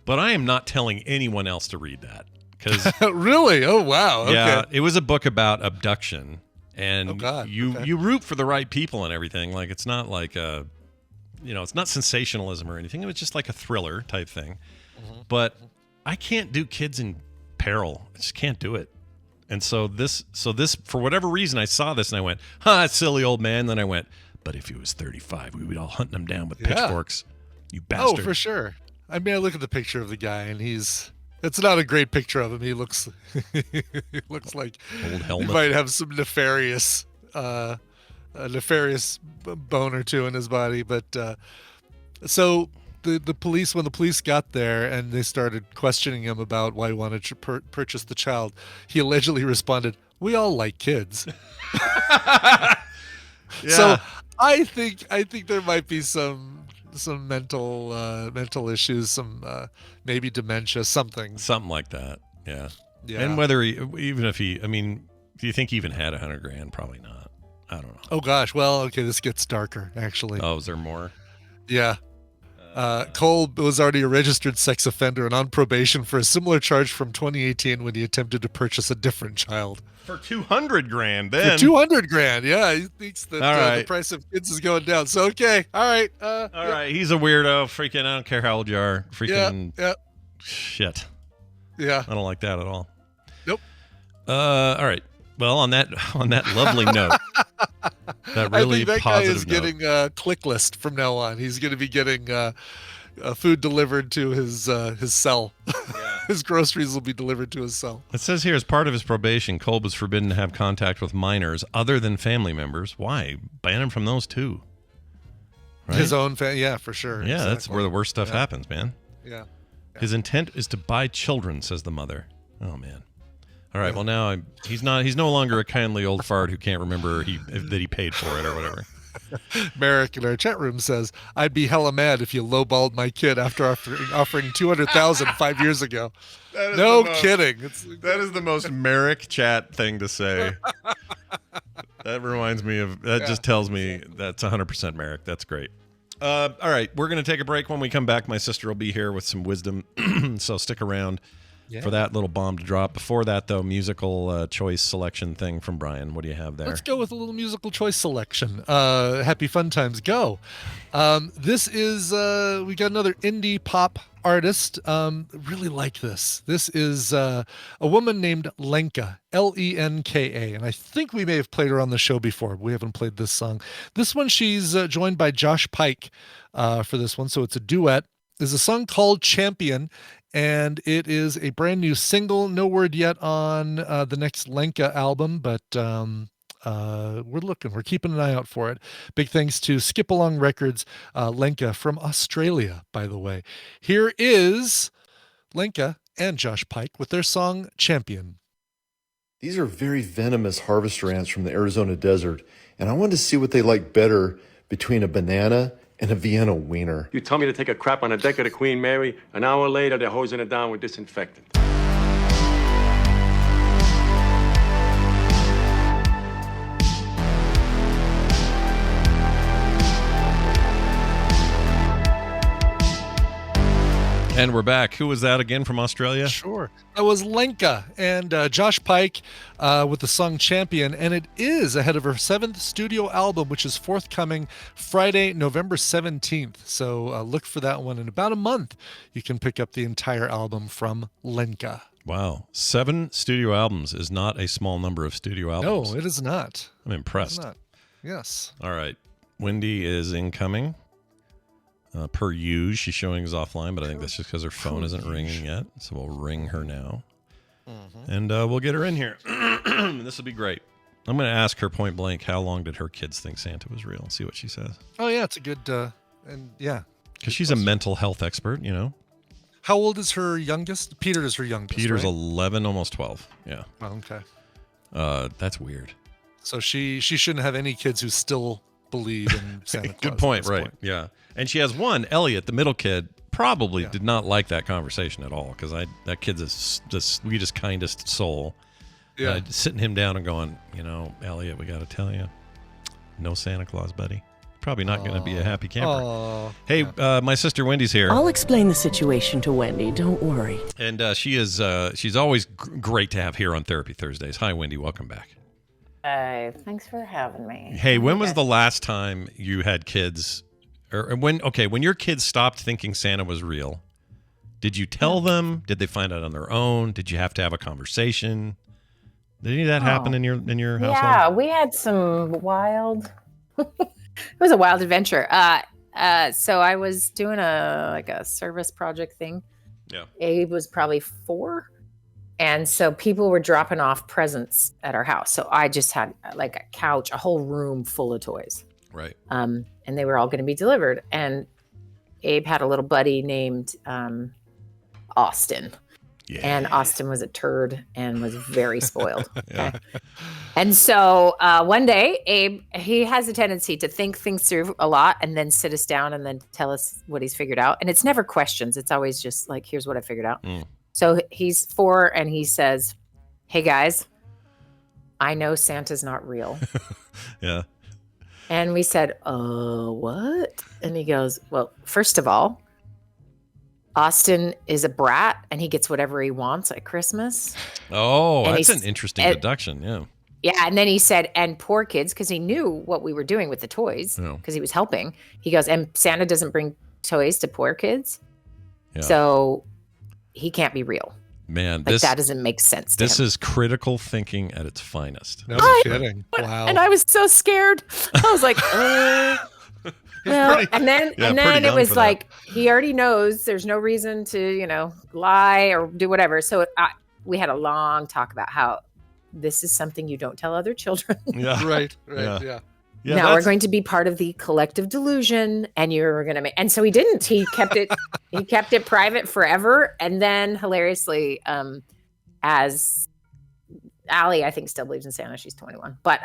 But I am not telling anyone else to read that. Really? Oh, wow. Okay. Yeah, it was a book about abduction. And you root for the right people and everything. Like, it's not like it's not sensationalism or anything. It was just like a thriller type thing. Mm-hmm. But I can't do kids in peril. I just can't do it. And so this, for whatever reason, I saw this and I went, silly old man. Then I went, but if he was 35, we would all hunt him down with pitchforks. You bastard. Oh, for sure. I mean, I look at the picture of the guy, and it's not a great picture of him. He looks like old helmet. He might have some nefarious bone or two in his body. But so the police, when the police got there and they started questioning him about why he wanted to purchase the child, he allegedly responded, "We all like kids." So I think there might be some mental issues, some maybe dementia, something like that. Yeah. And whether do you think he even had $100,000? Probably not. I don't know. Oh gosh. Well, okay, this gets darker actually. Oh, is there more? Yeah. Cole was already a registered sex offender and on probation for a similar charge from 2018 when he attempted to purchase a different child. For $200,000, then. For $200,000, yeah. He thinks that the price of kids is going down. So, okay, all right. All right, he's a weirdo. Freaking, I don't care how old you are. Freaking shit. Yeah. I don't like that at all. Nope. All right. Well, on that lovely note, that really I think that guy is getting a click list from now on. He's going to be getting food delivered to his cell. Yeah. His groceries will be delivered to his cell. It says here, as part of his probation, Kolb was forbidden to have contact with minors other than family members. Why? Ban him from those too. Right? His own yeah, for sure. Yeah, exactly. That's where the worst stuff happens, man. Yeah. His intent is to buy children, says the mother. Oh, man. All right, well, now he's no longer a kindly old fart who can't remember that he paid for it or whatever. Merrick in our chat room says, I'd be hella mad if you lowballed my kid after offering $200,000 5 years ago. No kidding. That is the most Merrick chat thing to say. That reminds me of, just tells me that's 100% Merrick. That's great. All right, we're going to take a break. When we come back, my sister will be here with some wisdom, so stick around. Yeah. For that little bomb to drop. Before that, though, musical choice selection thing from Brian. What do you have there? Let's go with a little musical choice selection. Happy fun times, go. This is, we got another indie pop artist. Really like this. This is a woman named Lenka, Lenka. And I think we may have played her on the show before. We haven't played this song. This one, she's joined by Josh Pike for this one. So it's a duet. There's a song called Champion. And it is a brand new single. No word yet on the next Lenka album, but we're keeping an eye out for it. Big thanks to Skip Along Records, Lenka from Australia, by the way. Here is Lenka and Josh Pike with their song Champion. These are very venomous harvester ants from the Arizona desert, and I wanted to see what they like better between a banana and a Vienna wiener. You tell me to take a crap on the deck of the Queen Mary. An hour later, they're hosing it down with disinfectant. And we're back. Who was that again from Australia? Sure. That was Lenka and Josh Pike with the song Champion. And it is ahead of her 7th studio album, which is forthcoming Friday, November 17th. So look for that one. In about a month, you can pick up the entire album from Lenka. Wow. 7 studio albums is not a small number of studio albums. No, it is not. I'm impressed. It is not. Yes. All right. Wendi is incoming. Per usual, she's showing us offline, but I think that's just because her phone isn't ringing yet. So we'll ring her now. And we'll get her in here. This will be great. I'm going to ask her point blank, how long did her kids think Santa was real? See what she says. Oh, yeah, it's a good, and yeah. Because she's a mental health expert, you know. How old is her youngest? Peter is her youngest, Peter's right? 11, almost 12. Yeah. Oh, okay. That's weird. So she shouldn't have any kids who still believe in Santa Claus. Good point, right. Yeah. And she has one, Elliot, the middle kid, probably did not like that conversation at all because that kid's the sweetest, kindest soul. Yeah. Sitting him down and going, Elliot, we got to tell you, no Santa Claus, buddy. Probably not going to be a happy camper. Hey, my sister Wendy's here. I'll explain the situation to Wendi. Don't worry. And she's always great to have here on Therapy Thursdays. Hi, Wendi. Welcome back. Hey, thanks for having me. Hey, when was the last time you had kids, or when your kids stopped thinking Santa was real? Did you tell them? Did they find out on their own? Did you have to have a conversation? Did any of that happen in your household? Yeah, we had some wild. It was a wild adventure. So I was doing a service project thing. Yeah. Abe was probably 4. And so people were dropping off presents at our house. So I just had like a couch, a whole room full of toys. Right. And they were all going to be delivered. And Abe had a little buddy named Austin. Yeah. And Austin was a turd and was very spoiled. Yeah. Okay? And so one day, Abe, he has a tendency to think things through a lot and then sit us down and then tell us what he's figured out. And it's never questions. It's always just like, here's what I figured out. So he's 4 and he says, hey, guys, I know Santa's not real. Yeah. And we said, what? And he goes, well, first of all, Austin is a brat and he gets whatever he wants at Christmas. Oh, and that's an interesting deduction. Yeah. Yeah. And then he said, and poor kids, because he knew what we were doing with the toys, because he was helping. He goes, and Santa doesn't bring toys to poor kids. Yeah. So he can't be real. Man, that doesn't make sense to This him. is critical thinking at its finest. No kidding. Wow. And I was so scared. I was like, well, and then it was like, he already knows there's no reason to, lie or do whatever. So we had a long talk about how this is something you don't tell other children. Yeah. Right. Yeah. Now we're going to be part of the collective delusion, and you're going to make. And so he didn't. He kept it. He kept it private forever. And then, hilariously, as Allie, I think, still believes in Santa. She's 21, but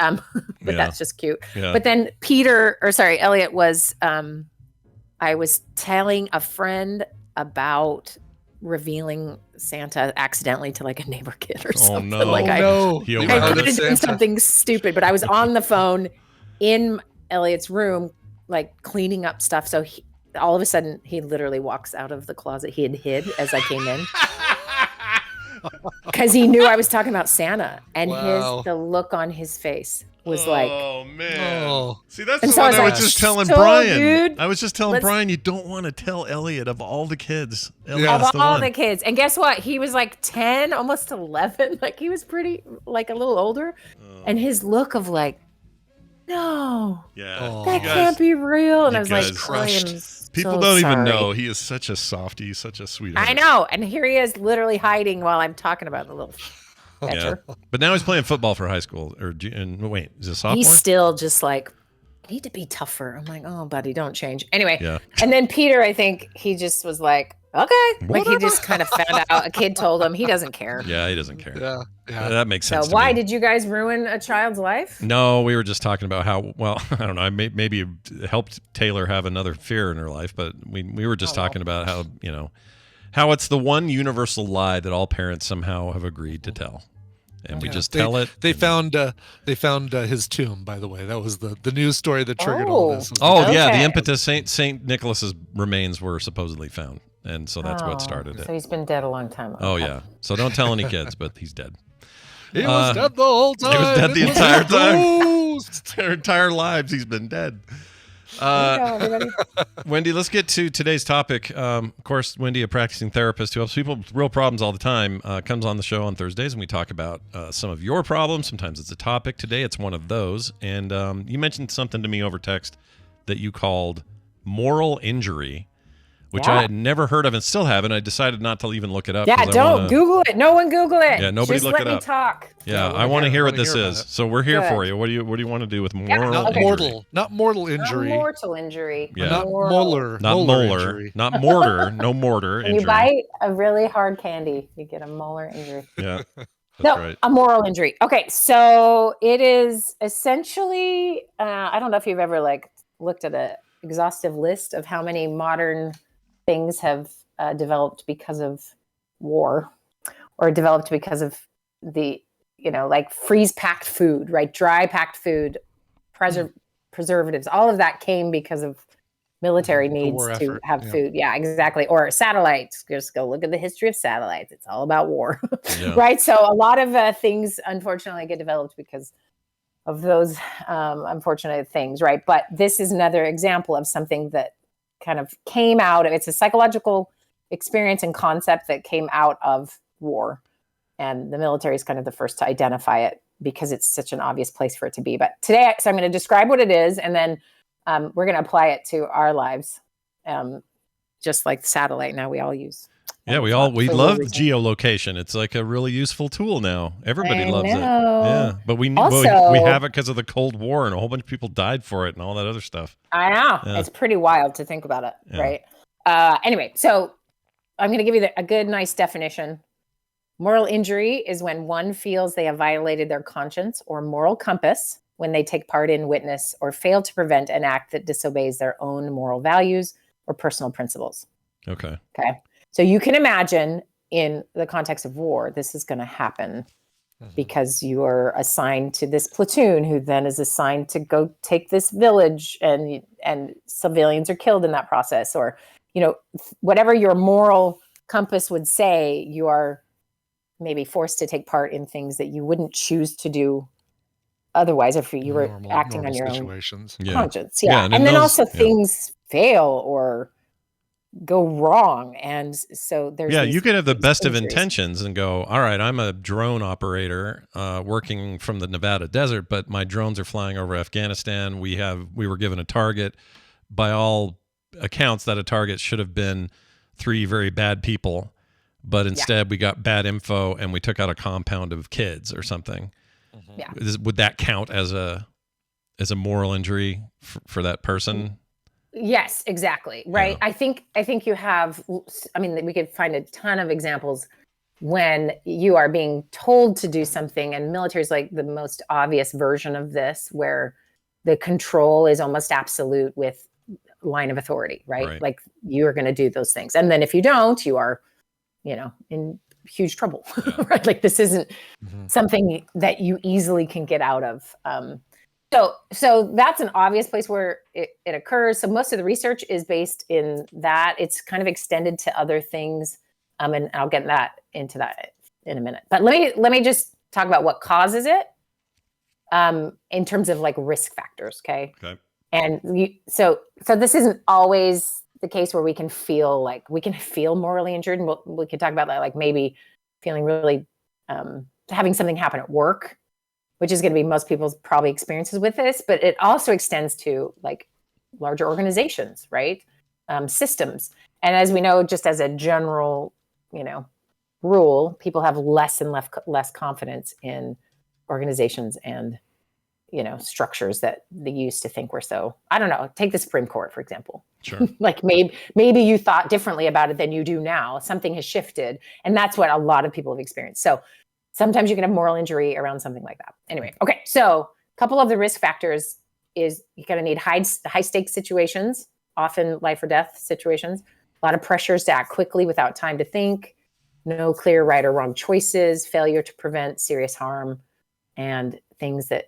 that's just cute. Yeah. But then Elliot was. I was telling a friend about revealing Santa accidentally to like a neighbor kid or something. Oh no! Like I could have done something stupid, but I was on the phone in Elliot's room, like cleaning up stuff. So all of a sudden, he literally walks out of the closet he had hid as I came in. Because he knew I was talking about Santa. And the look on his face was like... Oh, man. See, that's and the so one I was like, just telling Brian. Dude, I was just telling Brian, you don't want to tell Elliot of all the kids. Of all the kids. And guess what? He was like 10, almost 11. Like, he was pretty, like a little older. And his look of like, no, that can't be real. And I was like, crushed. People don't even know he is such a softie, he's such a sweetheart. I know, and here he is, literally hiding while I'm talking about the little catcher. Yeah. But now he's playing football for high school. Wait, is it sophomore? He's still just like, I need to be tougher. I'm like, oh, buddy, don't change. Anyway, and then Peter, I think he just was like, okay, like he just kind of found out. A kid told him. He doesn't care. Yeah, he doesn't care. Yeah. That makes sense. So why did you guys ruin a child's life? No, we were just talking about how, well, I don't know, maybe it helped Taylor have another fear in her life, but we were just talking about how, how it's the one universal lie that all parents somehow have agreed to tell. And we just tell it. They found his tomb, by the way. That was the news story that triggered all this. Yeah, the impetus, Saint Nicholas's remains were supposedly found. And so that's what started it. So he's been dead a long time. Oh, yeah. So don't tell any kids, but he's dead. He was dead the whole time. He was dead the entire time. Their entire lives, he's been dead. Wendi, let's get to today's topic. Of course, Wendi, a practicing therapist who helps people with real problems all the time, comes on the show on Thursdays, and we talk about some of your problems. Sometimes it's a topic. Today, it's one of those. And you mentioned something to me over text that you called moral injury, which Yeah. I had never heard of and still haven't. I decided not to even look it up. Yeah, 'cause I don't wanna- Google it. No one Google it. Yeah, nobody Just look let it me up. talk. Yeah, Yeah, I want to hear what wanna this hear is. about it. So we're here for Good. you. What do you want to do with moral Not injury? mortal, not mortal injury, Not mortal injury. Yeah. not Moral. molar, Not molar molar, injury. not mortar, no mortar When injury. you bite a really hard candy, you get a molar injury. Yeah, that's No, right. a moral injury. Okay, so it is essentially. I don't know if you've ever like looked at an exhaustive list of how many modern things have developed because of war, or developed because of the like freeze packed food, right? Dry packed food, preservatives. All of that came because of military needs war to effort, have yeah. food. Yeah, exactly. Or satellites. Just go look at the history of satellites. It's all about war, Yeah. right? So a lot of things, unfortunately, get developed because of those unfortunate things, right? But this is another example of something that kind of came out of, it's a psychological experience and concept that came out of war. And the military is kind of the first to identify it because it's such an obvious place for it to be. But today, so I'm going to describe what it is, and then we're going to apply it to our lives, just like the satellite now we all use. Yeah, we for love reasons. geolocation. It's like a really useful tool now. Everybody I loves it. know. Yeah, but we Also- have it because of the Cold War, and a whole bunch of people died for it, and all that other stuff. I know. Yeah. It's pretty wild to think about it, Yeah. right? Anyway, so I'm going to give you a good, nice definition. Moral injury is when one feels they have violated their conscience or moral compass when they take part in, witness, or fail to prevent an act that disobeys their own moral values or personal principles. Okay. Okay. So you can imagine in the context of war, this is going to happen because you are assigned to this platoon who then is assigned to go take this village, and civilians are killed in that process, or, whatever your moral compass would say, you are maybe forced to take part in things that you wouldn't choose to do otherwise if you were acting on your situations. Yeah. conscience. Yeah, Yeah. and And in then those- also yeah. things fail or go wrong. And so there's Yeah, these- you could have the these best of injuries. intentions and go, all right, I'm a drone operator working from the Nevada desert, but my drones are flying over Afghanistan. We were given a target. By all accounts, that a target should have been 3 very bad people, but instead we got bad info and we took out a compound of kids or something. Yeah. Would that count as a moral injury for that person? Yes, exactly. Right. Yeah. I think you have, we could find a ton of examples when you are being told to do something, and military is like the most obvious version of this, where the control is almost absolute with line of authority, right? Right. Like you are going to do those things. And then if you don't, you are, in huge trouble, right? Like this isn't something that you easily can get out of. So that's an obvious place where it occurs. So most of the research is based in that. It's kind of extended to other things, and I'll get into that in a minute. But let me just talk about what causes it, in terms of like risk factors. Okay. Okay. And so this isn't always the case where we can feel morally injured, and we can talk about that, like maybe feeling really having something happen at work, which is going to be most people's probably experiences with this, but it also extends to like larger organizations, right? Systems. And as we know, just as a general, rule, people have less and less confidence in organizations and, structures that they used to think were so, I don't know, take the Supreme Court, for example. Sure. Like maybe you thought differently about it than you do now. Something has shifted. And that's what a lot of people have experienced. So sometimes you can have moral injury around something like that. Anyway, okay. So a couple of the risk factors is you're going to need high stakes situations, often life or death situations, a lot of pressures to act quickly without time to think, no clear right or wrong choices, failure to prevent serious harm, and things that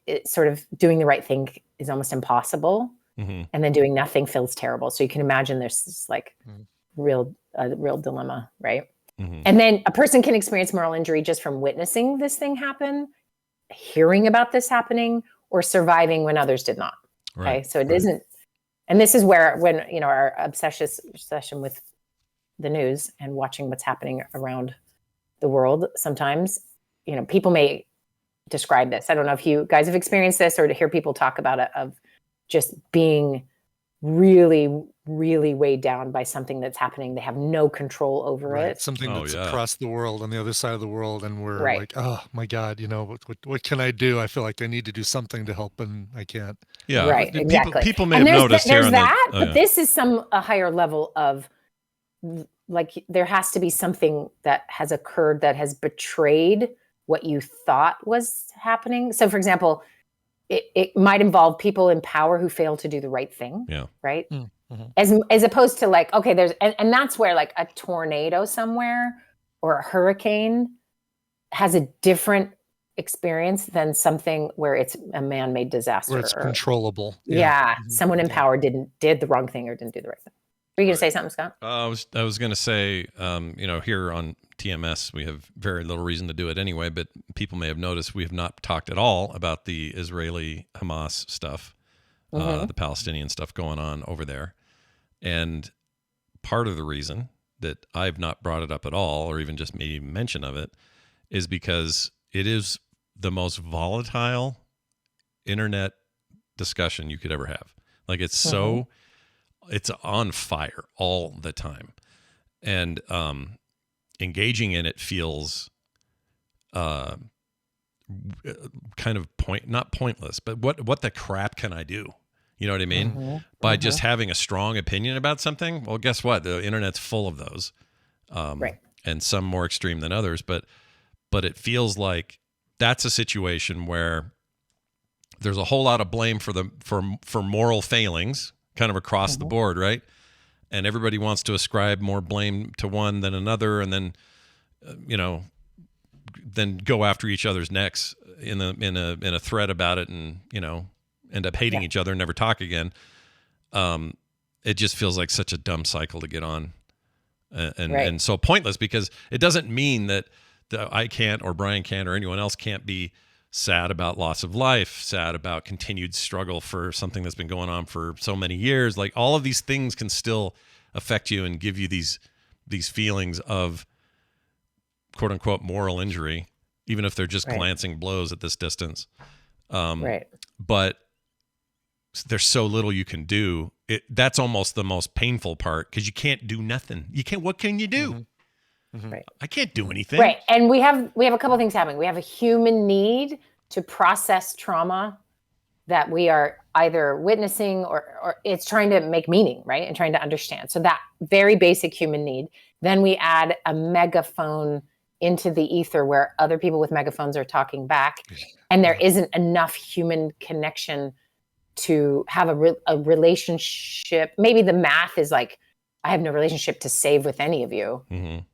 it sort of doing the right thing is almost impossible. Mm-hmm. And then doing nothing feels terrible. So you can imagine there's this like real dilemma, right? Mm-hmm. And then a person can experience moral injury just from witnessing this thing happen, hearing about this happening, or surviving when others did not. Okay. Right. So it isn't, and this is where, when, our obsession with the news and watching what's happening around the world, sometimes, people may describe this. I don't know if you guys have experienced this or to hear people talk about it, of just being really, really weighed down by something that's happening. They have no control over it. Something that's across the world, on the other side of the world, and we're like, oh my God, what can I do? I feel like I need to do something to help, and I can't. Yeah, right, exactly. People may have noticed there's that, but this is a higher level of, like, there has to be something that has occurred that has betrayed what you thought was happening. So, for example, it might involve people in power who fail to do the right thing. Yeah. Right. Mm-hmm. As opposed to, like, okay, and that's where, like, a tornado somewhere or a hurricane has a different experience than something where it's a man-made disaster. Where it's controllable. Yeah. Someone in power did the wrong thing or didn't do the right thing. Were you going to say something, Scott? I was going to say, here on TMS, we have very little reason to do it anyway, but people may have noticed we have not talked at all about the Israeli-Hamas stuff, the Palestinian stuff going on over there. And part of the reason that I've not brought it up at all, or even just made mention of it, is because it is the most volatile internet discussion you could ever have. Like, it's so... it's on fire all the time, and engaging in it feels kind of not pointless, but what the crap can I do? You know what I mean? By just having a strong opinion about something. Well, guess what? The internet's full of those, and some more extreme than others. But it feels like that's a situation where there's a whole lot of blame for moral failings, kind of across the board, right? And everybody wants to ascribe more blame to one than another, and then then go after each other's necks in a thread about it, and end up hating each other and never talk again. It just feels like such a dumb cycle to get on, and so pointless, because it doesn't mean that I can't, or Brian can't, or anyone else can't be sad about loss of life, sad about continued struggle for something that's been going on for so many years. Like, all of these things can still affect you and give you these feelings of quote unquote moral injury, even if they're just glancing blows at this distance. But there's so little you can do. That's almost the most painful part, because you can't do nothing. What can you do? I can't do anything. Right. And we have a couple of things happening. We have a human need to process trauma that we are either witnessing or it's trying to make meaning, right? And trying to understand. So that very basic human need. Then we add a megaphone into the ether where other people with megaphones are talking back, and there isn't enough human connection to have a relationship. Maybe the math is like, I have no relationship to save with any of you.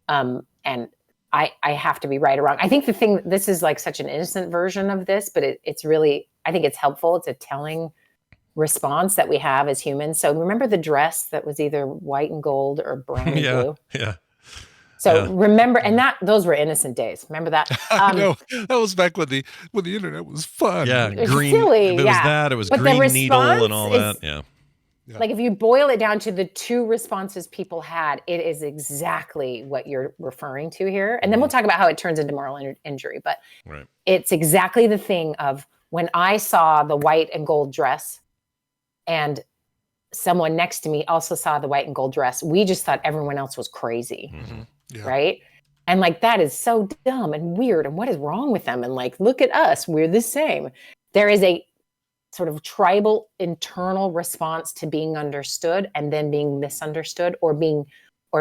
And I have to be right or wrong. I think this is like such an innocent version of this, but it's really, I think it's helpful. It's a telling response that we have as humans. So remember the dress that was either white and gold or brown and blue? Yeah. So remember, and those were innocent days. Remember that? No, that was back when the internet was fun. Yeah, it was green. Silly, it was that. It was but green needle and all that. Yeah. Like, if you boil it down to the two responses people had, it is exactly what you're referring to here. And then we'll talk about how it turns into moral injury. But it's exactly the thing of, when I saw the white and gold dress and someone next to me also saw the white and gold dress, we just thought everyone else was crazy. Right? And like, that is so dumb and weird. And what is wrong with them? And like, look at us, we're the same. There is a sort of tribal internal response to being understood and then being misunderstood or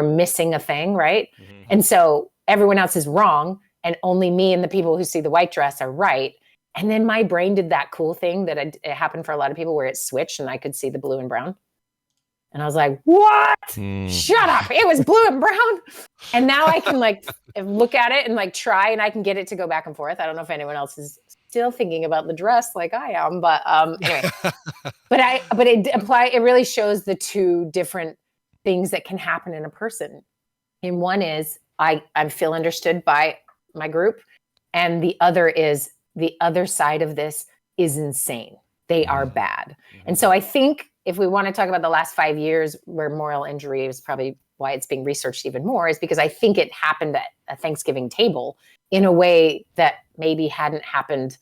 missing a thing, right? And so everyone else is wrong, and only me and the people who see the white dress are right. And then my brain did that cool thing that it happened for a lot of people, where it switched and I could see the blue and brown. And I was like, what? Shut up. It was blue and brown. And now I can like look at it and like try, and I can get it to go back and forth. I don't know if anyone else is still thinking about the dress like I am, but anyway. but it really shows the two different things that can happen in a person. And one is I feel understood by my group, and the other is the other side of this is insane. They are bad. And so I think if we want to talk about the last 5 years where moral injury is probably why it's being researched even more, is because I think it happened at a Thanksgiving table in a way that maybe hadn't happened,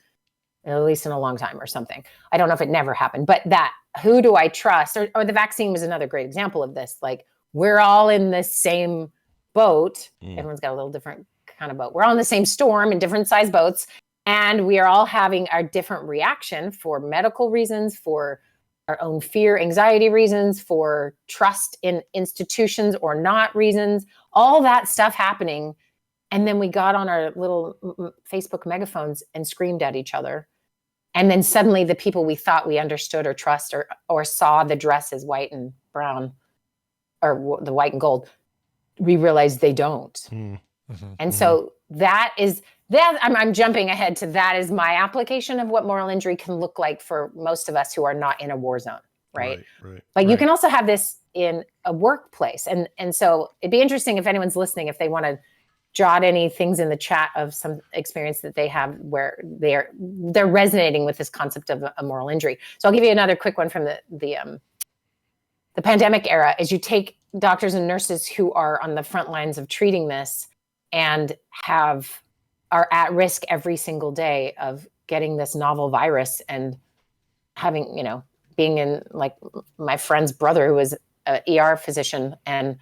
at least in a long time or something. I don't know if it never happened, but that who do I trust? Or the vaccine was another great example of this. Like, we're all in the same boat. Everyone's got a little different kind of boat. We're all in the same storm in different size boats. And we are all having our different reaction for medical reasons, for our own fear, anxiety reasons, for trust in institutions or not reasons, all that stuff happening. And then we got on our little Facebook megaphones and screamed at each other. And then suddenly the people we thought we understood or trust or saw the dress as white and brown or the white and gold, we realized they don't. And so I'm jumping ahead to that is my application of what moral injury can look like for most of us who are not in a war zone, right? But you can also have this in a workplace. And so it'd be interesting if anyone's listening, if they want to jot any things in the chat of some experience that they have where they're resonating with this concept of a moral injury. So I'll give you another quick one from the pandemic era. Is you take doctors and nurses who are on the front lines of treating this and are at risk every single day of getting this novel virus and having, being in, like, my friend's brother who was an ER physician and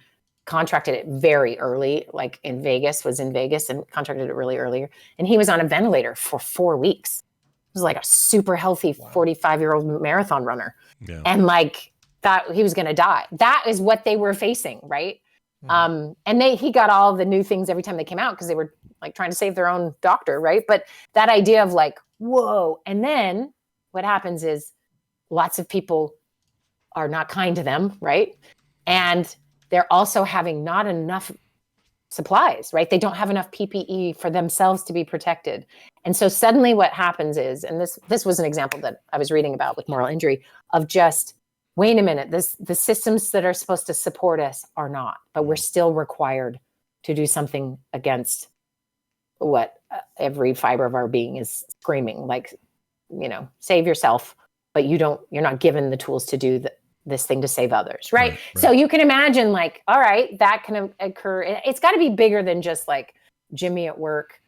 contracted it very early, like was in Vegas and contracted it really earlier. And he was on a ventilator for 4 weeks. He was like a super healthy 45-year-old marathon runner. Yeah. And like thought he was going to die. That is what they were facing. Right. And he got all the new things every time they came out because they were like trying to save their own doctor. Right. But that idea of like, whoa. And then what happens is lots of people are not kind to them. Right. And they're also having not enough supplies, right? They don't have enough PPE for themselves to be protected. And so suddenly what happens is, and this was an example that I was reading about with moral injury of just, wait a minute, the systems that are supposed to support us are not, but we're still required to do something against what every fiber of our being is screaming, like, save yourself, but you're not given the tools to do this thing to save others, right? So you can imagine, like, all right, that can occur. It's got to be bigger than just like Jimmy at work,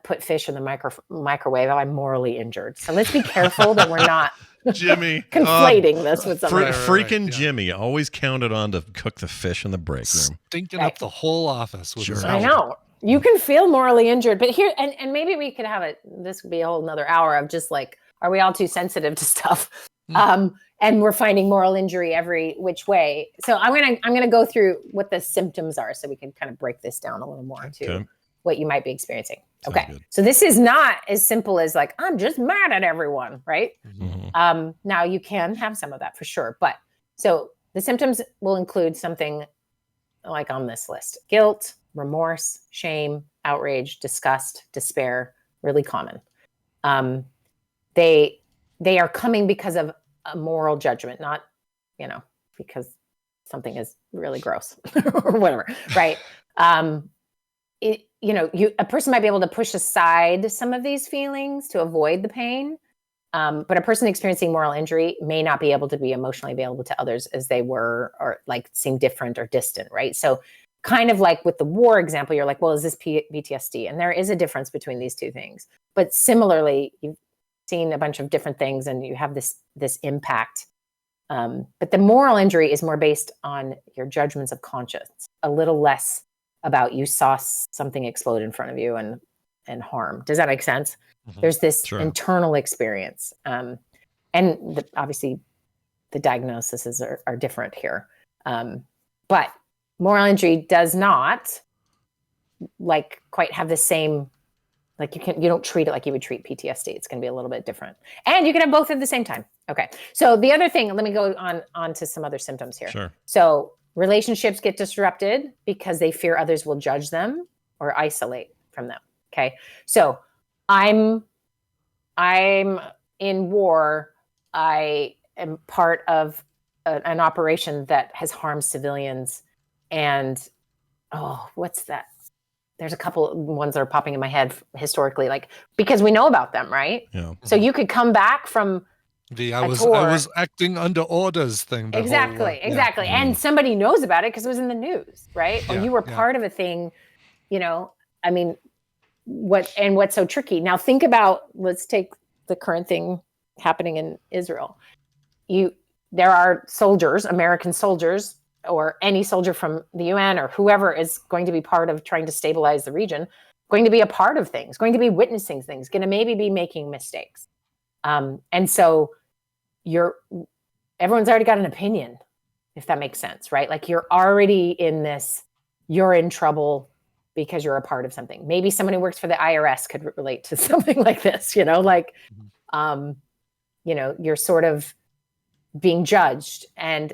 put fish in the microwave. I'm morally injured. So let's be careful that we're not Jimmy conflating this with something. Freaking Jimmy always counted on to cook the fish in the break room, stinking up the whole office with his I know. You can feel morally injured, but here, and maybe we could have this could be a whole another hour of just like, are we all too sensitive to stuff? And we're finding moral injury every which way. So I'm gonna go through what the symptoms are, so we can kind of break this down a little more to what you might be experiencing. Okay, so this is not as simple as like, I'm just mad at everyone, right? Now you can have some of that for sure, but so the symptoms will include something like on this list: guilt, remorse, shame, outrage, disgust, despair. Really common. They are coming because of a moral judgment, not, because something is really gross or whatever, right? A person might be able to push aside some of these feelings to avoid the pain, but a person experiencing moral injury may not be able to be emotionally available to others as they were, or like seem different or distant, right? So kind of like with the war example, you're like, well, is this PTSD? And there is a difference between these two things. But similarly, you've seen a bunch of different things and you have this impact. But the moral injury is more based on your judgments of conscience, a little less about you saw something explode in front of you and harm. Does that make sense? There's this internal experience. And obviously the diagnoses are different here. But moral injury does not like quite have the same, like you don't treat it like you would treat PTSD. It's going to be a little bit different. And you can have both at the same time. Okay. So the other thing, let me go on to some other symptoms here. Sure. So relationships get disrupted because they fear others will judge them or isolate from them. Okay. So I'm in war. I am part of an operation that has harmed civilians. And, what's that? There's a couple of ones that are popping in my head historically, like, because we know about them, right? Yeah. So you could come back from I was acting under orders thing. Exactly. Yeah. And somebody knows about it because it was in the news, right? Or you were part of a thing, I mean, what's so tricky? Now think about, let's take the current thing happening in Israel. there are soldiers, American soldiers, or any soldier from the UN or whoever is going to be part of trying to stabilize the region, going to be a part of things, going to be witnessing things, going to maybe be making mistakes. And so everyone's already got an opinion, if that makes sense, right? Like you're already in this, you're in trouble because you're a part of something. Maybe someone who works for the IRS could relate to something like this, like, you're sort of being judged and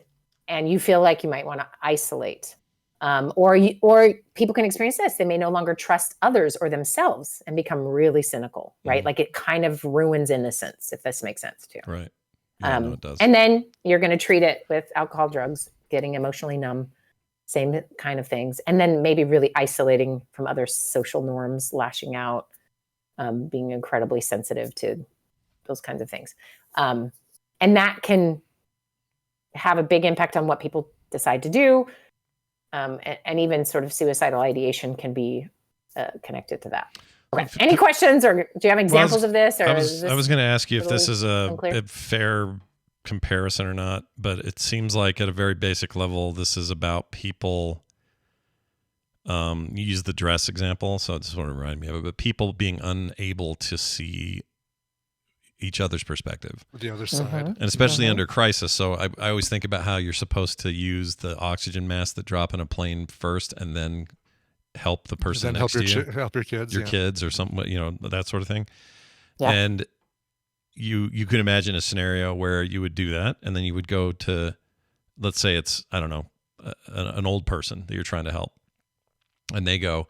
you feel like you might want to isolate. Or people can experience this. They may no longer trust others or themselves and become really cynical, right? Like it kind of ruins innocence, if this makes sense too. Right. Yeah, no, it does. And then you're going to treat it with alcohol, drugs, getting emotionally numb, same kind of things. And then maybe really isolating from other social norms, lashing out, being incredibly sensitive to those kinds of things. And that can have a big impact on what people decide to do. And even sort of suicidal ideation can be connected to that. Okay. Any questions, or do you have examples of this? Or I was going to ask you if this is a unclear? fair comparison or not, but it seems like at a very basic level, this is about people. You use the dress example, so it sort of reminded me of it, but people being unable to see each other's perspective. The other side. And especially under crisis. So I always think about how you're supposed to use the oxygen mask that drop in a plane first and then help the person next to you. Help your kids. Your kids or something, that sort of thing. Yeah. And you could imagine a scenario where you would do that, and then you would go to, let's say it's, I don't know, an old person that you're trying to help. And they go,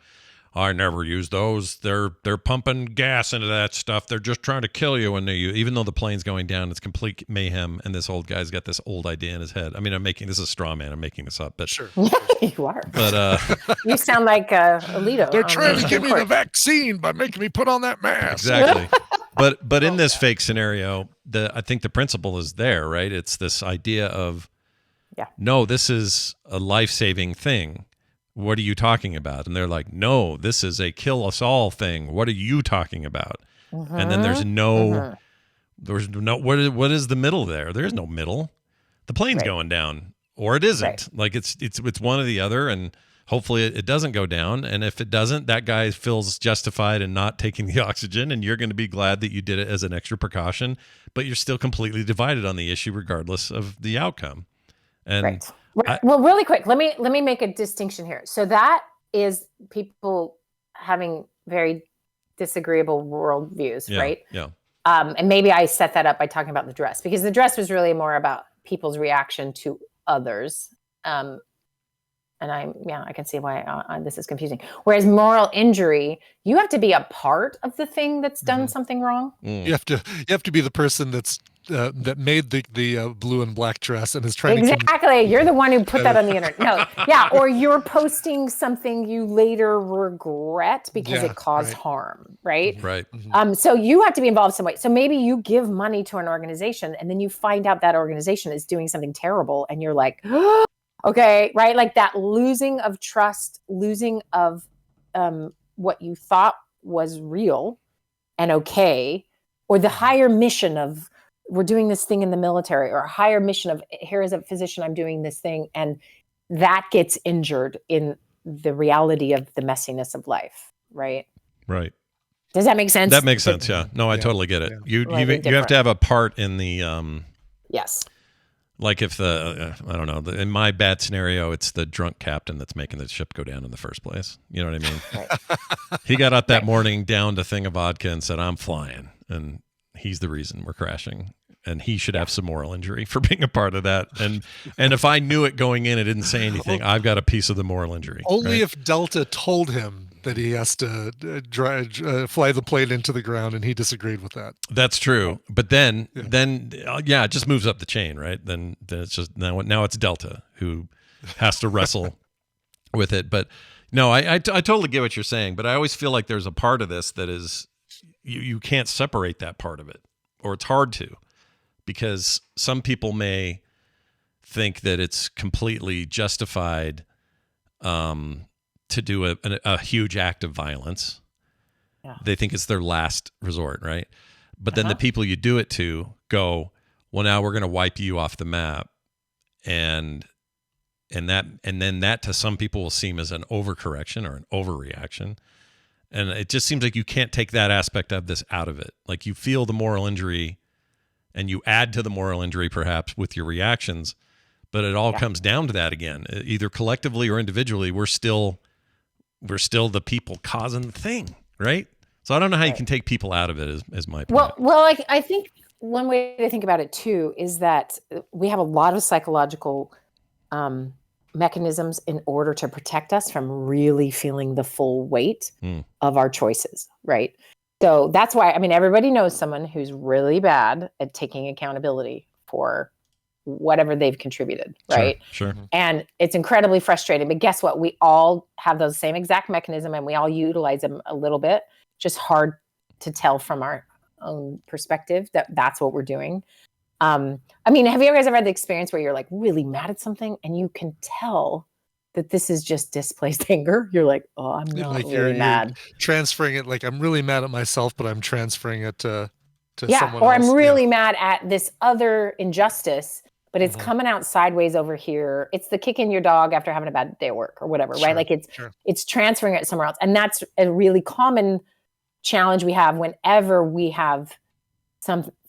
I never use those. They're pumping gas into that stuff. They're just trying to kill you when even though the plane's going down, it's complete mayhem. And this old guy's got this old idea in his head. I mean, this is Strawman. I'm making this up, but sure. You are. But you sound like Alito. They're trying to give me the vaccine by making me put on that mask. Exactly. But in this fake scenario, I think the principle is there, right? It's this idea of, no, this is a life-saving thing. What are you talking about? And they're like, no, this is a kill us all thing. What are you talking about? And then there's no, what is the middle there? There's no middle. The plane's going down, or it isn't. Right. Like it's one or the other, and hopefully it doesn't go down. And if it doesn't, that guy feels justified in not taking the oxygen, and you're going to be glad that you did it as an extra precaution, but you're still completely divided on the issue regardless of the outcome. And right. Well, really quick, let me make a distinction here. So that is people having very disagreeable worldviews, right? Yeah. And maybe I set that up by talking about the dress, because the dress was really more about people's reaction to others. And I can see why this is confusing. Whereas moral injury, you have to be a part of the thing that's done something wrong. You have to be the person that made the blue and black dress and is trying exactly. You're the one who put that on the internet. No, yeah, or you're posting something you later regret because it caused harm, right? Right. So you have to be involved some way. So maybe you give money to an organization, and then you find out that organization is doing something terrible, and you're like, okay, right? Like that losing of trust, losing of what you thought was real and okay, or the higher mission of, we're doing this thing in the military, or a higher mission of, here as a physician, I'm doing this thing. And that gets injured in the reality of the messiness of life, right? Right. Does that make sense? That makes sense, yeah. No, I totally get it. You have to have a part in the... yes. Like if I don't know, in my bad scenario, it's the drunk captain that's making the ship go down in the first place. You know what I mean? Right. He got up that morning, downed a thing of vodka and said, I'm flying. And he's the reason we're crashing. And he should have some moral injury for being a part of that. And if I knew it going in, it didn't say anything, I've got a piece of the moral injury. Only if Delta told him that he has to fly the plane into the ground, and he disagreed with that. That's true. But then it just moves up the chain, right? Then it's just now it's Delta who has to wrestle with it. But no, I totally get what you're saying. But I always feel like there's a part of this that is you can't separate that part of it, or it's hard to, because some people may think that it's completely justified to do a huge act of violence. Yeah. They think it's their last resort, right? But then the people you do it to go, well, now we're going to wipe you off the map. And then that to some people will seem as an overcorrection or an overreaction. And it just seems like you can't take that aspect of this out of it. Like you feel the moral injury and you add to the moral injury perhaps with your reactions, but it all comes down to that again. Either collectively or individually, we're still the people causing the thing, right? So I don't know how you can take people out of it is my point. Well, I think one way to think about it too is that we have a lot of psychological mechanisms in order to protect us from really feeling the full weight of our choices, right? So that's why, I mean, everybody knows someone who's really bad at taking accountability for whatever they've contributed, right? Sure. And it's incredibly frustrating, but guess what? We all have those same exact mechanism and we all utilize them a little bit, just hard to tell from our own perspective that that's what we're doing. I mean, have you guys ever had the experience where you're like really mad at something and you can tell that this is just displaced anger? You're like, oh, I'm not like really mad. You're transferring it, like I'm really mad at myself, but I'm transferring it to someone or else. I'm really mad at this other injustice, but it's coming out sideways over here. It's the kicking your dog after having a bad day at work or whatever, right? Like it's transferring it somewhere else. And that's a really common challenge we have whenever we have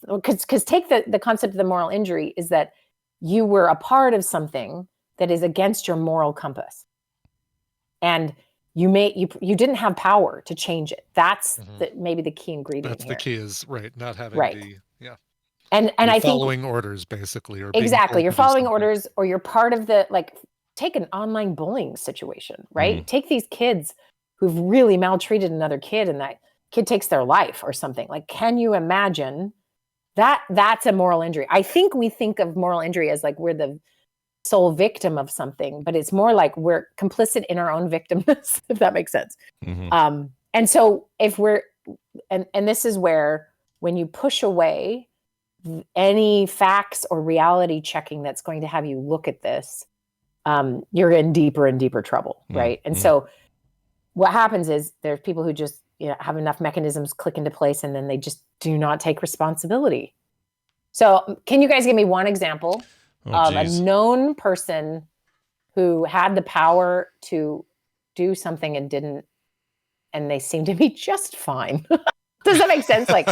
because take the concept of the moral injury is that you were a part of something that is against your moral compass. And you didn't have power to change it. That's maybe the key ingredient. That's here. the key is not having And I think following orders basically, or exactly you're following orders, or you're part of the take an online bullying situation, right? Take these kids who've really maltreated another kid and that kid takes their life or something. Like, can you imagine that? That's a moral injury. I think we think of moral injury as like we're the sole victim of something, but it's more like we're complicit in our own victimness, if that makes sense. And so if we're, and this is where when you push away any facts or reality checking that's going to have you look at this, you're in deeper and deeper trouble, right? And so what happens is there's people who just have enough mechanisms click into place and then they just do not take responsibility. So can you guys give me one example of a known person who had the power to do something and didn't, and they seem to be just fine? Does that make sense? Like,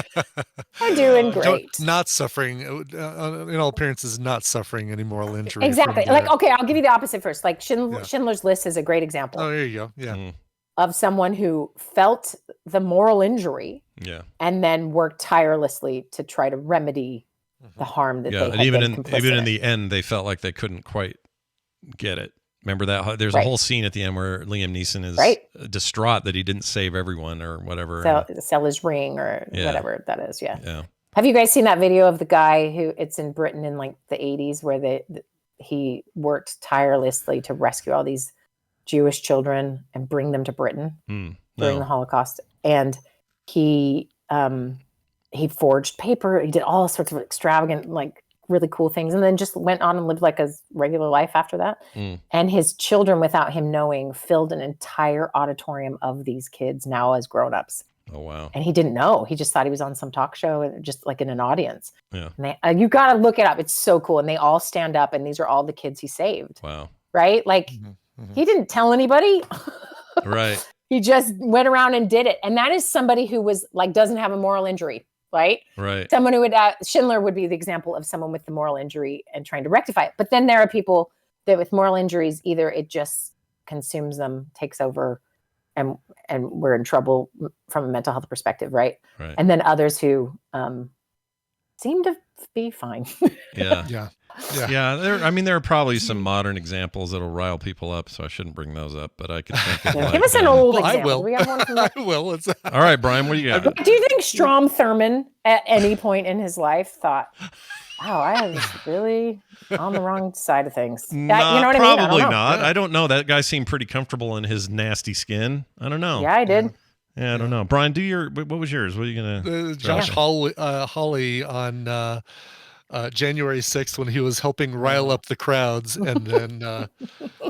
they're doing great. Not suffering, in all appearances, not suffering any moral injury. Exactly. Like, okay, I'll give you the opposite first. Like Schindler's List is a great example. Oh, there you go. Yeah. Of someone who felt the moral injury and then worked tirelessly to try to remedy the harm that they had. And even in the end, they felt like they couldn't quite get it. Remember that? There's a whole scene at the end where Liam Neeson is distraught that he didn't save everyone or whatever. Sell his ring or whatever that is. Yeah. Have you guys seen that video of the guy who it's in Britain in like the 80s where he worked tirelessly to rescue all these Jewish children and bring them to Britain during the Holocaust? And he forged paper. He did all sorts of extravagant, like really cool things, and then just went on and lived like a regular life after that. And his children, without him knowing, filled an entire auditorium of these kids now as grown-ups. Oh, wow. And he didn't know. He just thought he was on some talk show and just like in an audience. Yeah. And you got to look it up. It's so cool. And they all stand up and these are all the kids he saved. Wow. Right? Like he didn't tell anybody. Right. He just went around and did it. And that is somebody who was like, doesn't have a moral injury. Right. Someone who would, Schindler would be the example of someone with the moral injury and trying to rectify it. But then there are people that with moral injuries, either it just consumes them, takes over, and we're in trouble from a mental health perspective. Right. And then others who seem to be fine. Yeah. There are probably some modern examples that'll rile people up, so I shouldn't bring those up. But I could think of give us an old example. I will. Do we have one from I will. All right, Brian, what do you got? Do you think Strom Thurmond at any point in his life thought, wow, I was really on the wrong side of things? You know what I mean? Probably not. I don't know. That guy seemed pretty comfortable in his nasty skin. I don't know. Yeah, I did. Yeah, I don't know. Brian, what was yours? What are you going to... Josh Hawley on... January 6th when he was helping rile up the crowds and then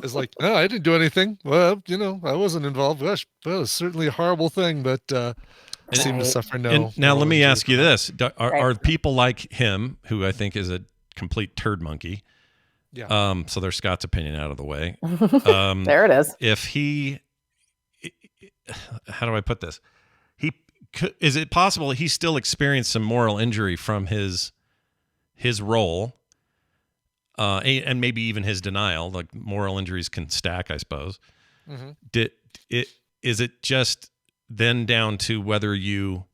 is like, no, I didn't do anything. Well, I wasn't involved. Gosh, that was certainly a horrible thing, but seem to suffer no. Now, let me injury ask you from this. Are people like him, who I think is a complete turd monkey? Yeah. So there's Scott's opinion out of the way. There it is. If how do I put this? Is it possible he still experienced some moral injury from his role, and maybe even his denial? Like moral injuries can stack, I suppose. Mm-hmm. Is it just then down to whether you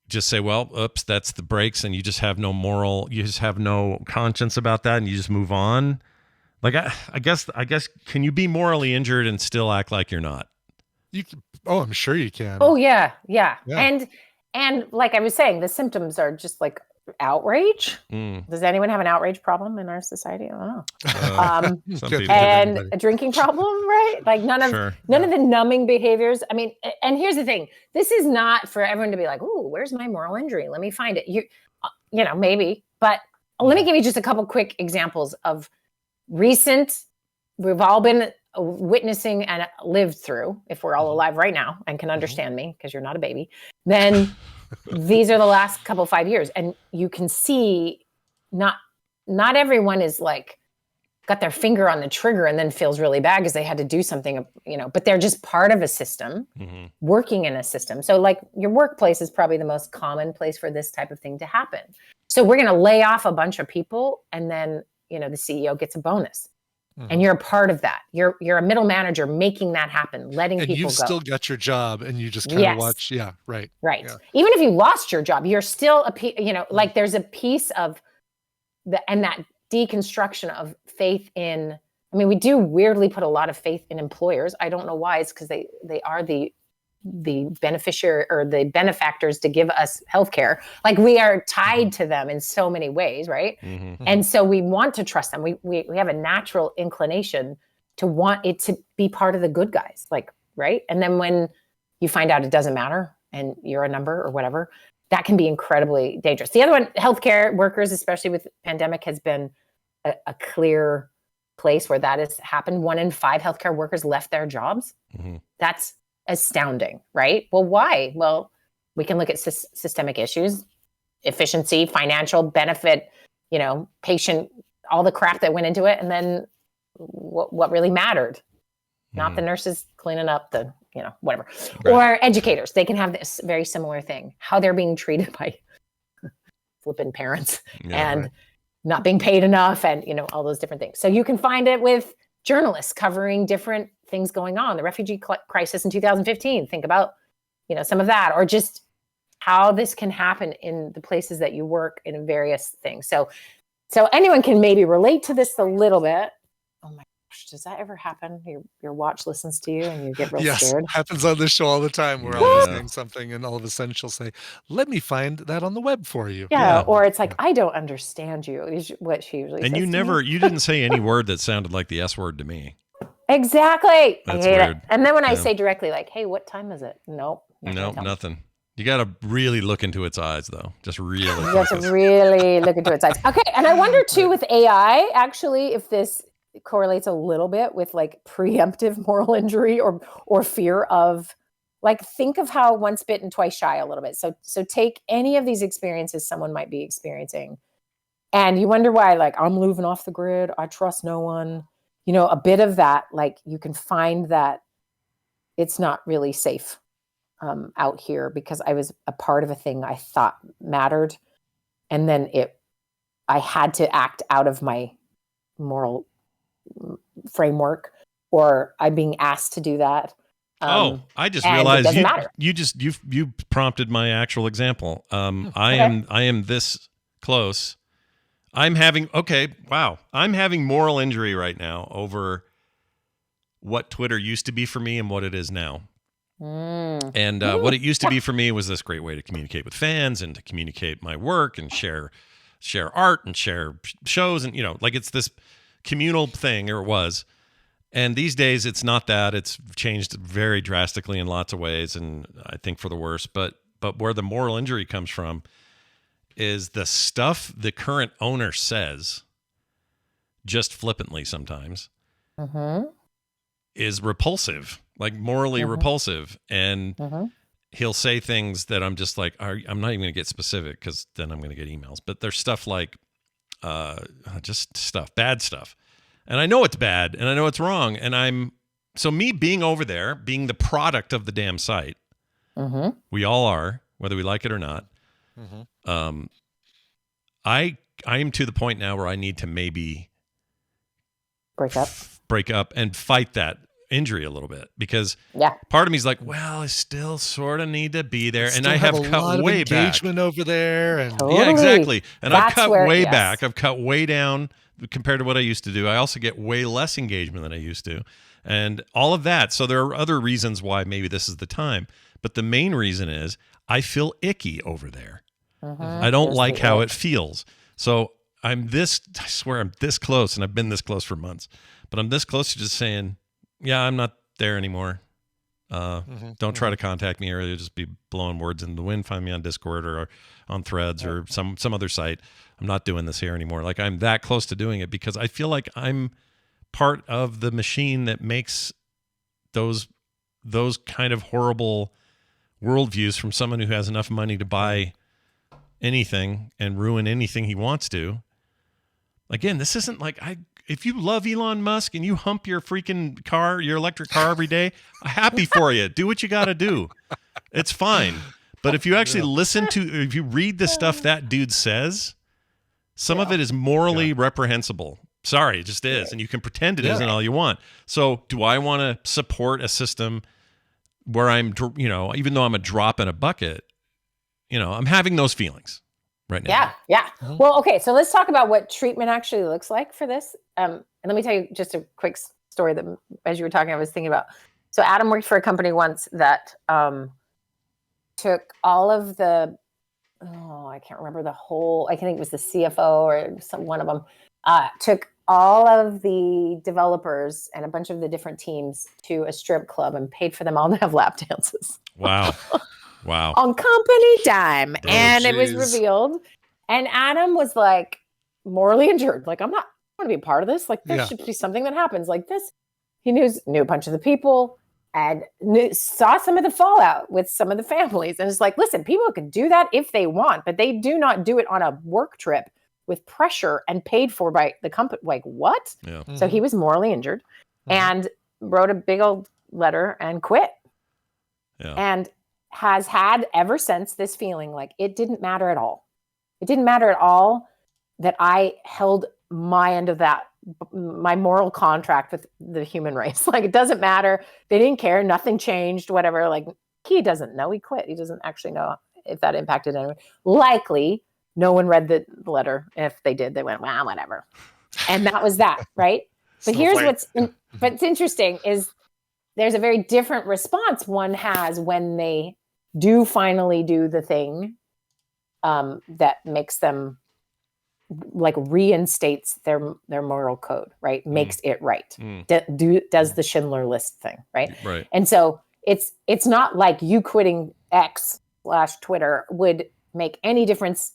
just say, well, oops, that's the breaks, and you just have no conscience about that, and you just move on? Like, I guess, can you be morally injured and still act like you're not? You can, I'm sure you can. Oh yeah. And like I was saying, the symptoms are just like outrage. Does anyone have an outrage problem in our society? I don't know. Some people. And a drinking problem, right? Like none of the numbing behaviors. I mean, and here's the thing: this is not for everyone to be like, "Ooh, where's my moral injury? Let me find it." You know, maybe, but let me give you just a couple quick examples of recent. We've all been witnessing and lived through, if we're all alive right now and can understand me because you're not a baby, then these are the last couple 5 years. And you can see not everyone is like got their finger on the trigger and then feels really bad because they had to do something, but they're just part of a system, working in a system. So like your workplace is probably the most common place for this type of thing to happen. So we're going to lay off a bunch of people and then, the CEO gets a bonus. And you're a part of that. You're a middle manager making that happen, letting people go. And you've still got your job, and you just kind of watch. Yeah, right. Right. Yeah. Even if you lost your job, you're still like there's a piece of that deconstruction of faith in. I mean, we do weirdly put a lot of faith in employers. I don't know why. It's because they are the beneficiary or the benefactors to give us healthcare. Like we are tied to them in so many ways, right? And so we want to trust them. We have a natural inclination to want it to be part of the good guys, like, right? And then when you find out it doesn't matter and you're a number or whatever, that can be incredibly dangerous. The other one, healthcare workers, especially with pandemic, has been a clear place where that has happened. 1 in 5 healthcare workers left their jobs. That's astounding, right? Well, why? Well, we can look at systemic issues, efficiency, financial benefit, patient, all the crap that went into it. And then what really mattered, not the nurses cleaning up the, whatever, or educators. They can have this very similar thing, how they're being treated by flipping parents and not being paid enough and, all those different things. So you can find it with journalists covering different things going on, the refugee crisis in 2015. Think about, some of that, or just how this can happen in the places that you work in various things. So anyone can maybe relate to this a little bit. Oh my gosh, does that ever happen? Your watch listens to you and you get real scared? Yes, happens on this show all the time. We're all saying something and all of a sudden she'll say, let me find that on the web for you. Yeah. Or it's like, I don't understand you, is what she usually says. And you didn't say any word that sounded like the S word to me. Exactly. That's I hate weird. it. And then when I say directly, like, hey, what time is it? Nope. Nothing. You got to really look into its eyes, though. Just really. You have to really look into its eyes. Okay. And I wonder, too, with AI, actually, if this correlates a little bit with like preemptive moral injury or fear of, like, think of how once bitten, twice shy a little bit. So take any of these experiences someone might be experiencing, and you wonder why, like, I'm moving off the grid. I trust no one. A bit of that, like, you can find that it's not really safe out here because I was a part of a thing I thought mattered. And then I had to act out of my moral framework, or I'm being asked to do that. I just realized you prompted my actual example. I am this close. I'm having moral injury right now over what Twitter used to be for me and what it is now. And what it used to be for me was this great way to communicate with fans and to communicate my work and share art and share shows. And, like it's this communal thing, or it was. And these days it's not that. It's changed very drastically in lots of ways, and I think for the worse. But where the moral injury comes from is the stuff the current owner says, just flippantly sometimes, is repulsive, like morally repulsive. And he'll say things that I'm just like, I'm not even going to get specific because then I'm going to get emails. But there's stuff like just stuff, bad stuff. And I know it's bad and I know it's wrong. And so me being over there, being the product of the damn site, we all are, whether we like it or not. I am to the point now where I need to maybe break up and fight that injury a little bit, because part of me is like, well, I still sort of need to be there, and I have cut way back. Engagement over there, and yeah, exactly. And I've cut way back. I've cut way down compared to what I used to do. I also get way less engagement than I used to, and all of that. So there are other reasons why maybe this is the time, but the main reason is I feel icky over there. I don't like how it feels. So I swear I'm this close, and I've been this close for months, but I'm this close to just saying, yeah, I'm not there anymore. Don't try to contact me, or you'll just be blowing words in the wind. Find me on Discord or on Threads or some other site. I'm not doing this here anymore. Like, I'm that close to doing it because I feel like I'm part of the machine that makes those kind of horrible worldviews from someone who has enough money to buy anything and ruin anything he wants to. Again, this isn't like if you love Elon Musk and you hump your freaking car, your electric car every day, I'm happy for you. Do what you got to do. It's fine. But if you actually if you read the stuff that dude says, some of it is morally reprehensible. Sorry, it just is. And you can pretend it isn't all you want. So do I want to support a system where I'm, even though I'm a drop in a bucket, I'm having those feelings right now. Yeah. Well, okay. So let's talk about what treatment actually looks like for this. And let me tell you just a quick story that, as you were talking, I was thinking about. So Adam worked for a company once that took all of the, I can't remember the whole, I think it was the CFO or one of them, took all of the developers and a bunch of the different teams to a strip club and paid for them all to have lap dances. Wow. On company dime. It was revealed. And Adam was like morally injured. Like, I'm not going to be a part of this. Like, this should be something that happens like this. He knew a bunch of the people and saw some of the fallout with some of the families. And it's like, listen, people can do that if they want, but they do not do it on a work trip with pressure and paid for by the company. Like, what? Yeah. So he was morally injured and wrote a big old letter and quit. Yeah. And has had ever since this feeling like it didn't matter at all. It didn't matter at all that I held my end of that, my moral contract with the human race. Like, it doesn't matter. They didn't care. Nothing changed, whatever. Like, he doesn't know. He quit. He doesn't actually know if that impacted anyone. Likely, no one read the letter. If they did, they went, wow, whatever. And that was that, right? But here's what's interesting is there's a very different response one has when they do finally do the thing that makes them, like, reinstates their moral code, right? Makes it right. Does the Schindler List thing, right? Right. And so it's not like you quitting X/Twitter would make any difference,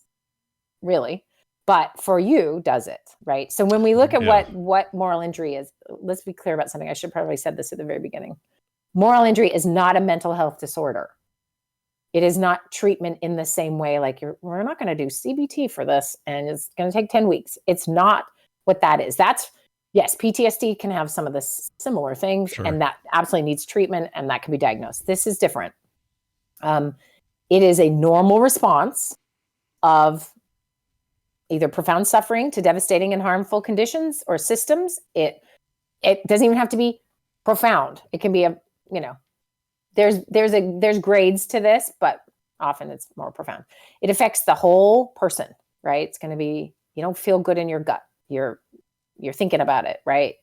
really. But for you, does it, right? So when we look at what moral injury is, let's be clear about something. I should probably said this at the very beginning. Moral injury is not a mental health disorder. It is not treatment in the same way, like we're not going to do CBT for this and it's going to take 10 weeks. It's not what that is. Yes, PTSD can have some of the similar things, and that absolutely needs treatment, and that can be diagnosed. This is different. It is a normal response of either profound suffering to devastating and harmful conditions or systems. It doesn't even have to be profound. It can be there's grades to this, but often it's more profound. It affects the whole person, right? It's going to be, you don't feel good in your gut. You're thinking about it, right?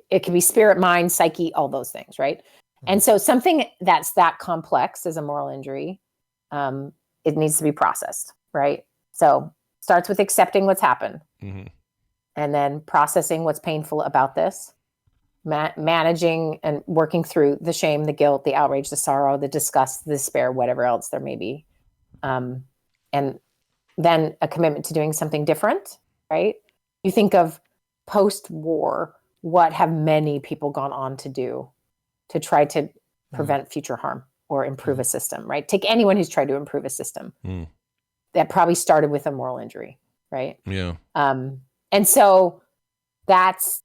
It can be spirit, mind, psyche, all those things, right? And so something that's that complex as a moral injury, it needs to be processed, right? So starts with accepting what's happened, and then processing what's painful about this, managing and working through the shame, the guilt, the outrage, the sorrow, the disgust, the despair, whatever else there may be. And then a commitment to doing something different, right? You think of post-war, what have many people gone on to do to try to prevent future harm, or improve a system, right? Take anyone who's tried to improve a system. That probably started with a moral injury, right? Yeah. And so that's,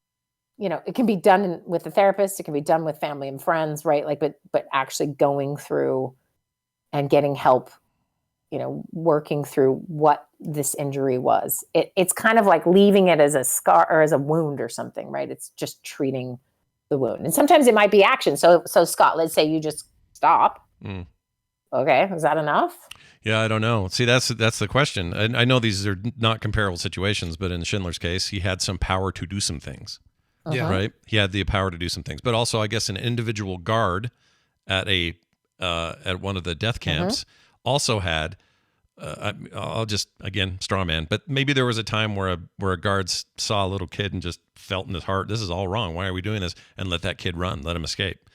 it can be done with a therapist. It can be done with family and friends, right? Like, but actually going through and getting help, working through what this injury was. It's kind of like leaving it as a scar or as a wound or something, right? It's just treating the wound. And sometimes it might be action. So Scott, let's say you just stop. Okay. Is that enough? Yeah, I don't know. See, that's the question. I know these are not comparable situations, but in Schindler's case, he had some power to do some things. Yeah. Right. He had the power to do some things, but also, I guess, an individual guard at one of the death camps also had. I'll just again strawman, but maybe there was a time where a guard saw a little kid and just felt in his heart, this is all wrong. Why are we doing this? And let that kid run, let him escape.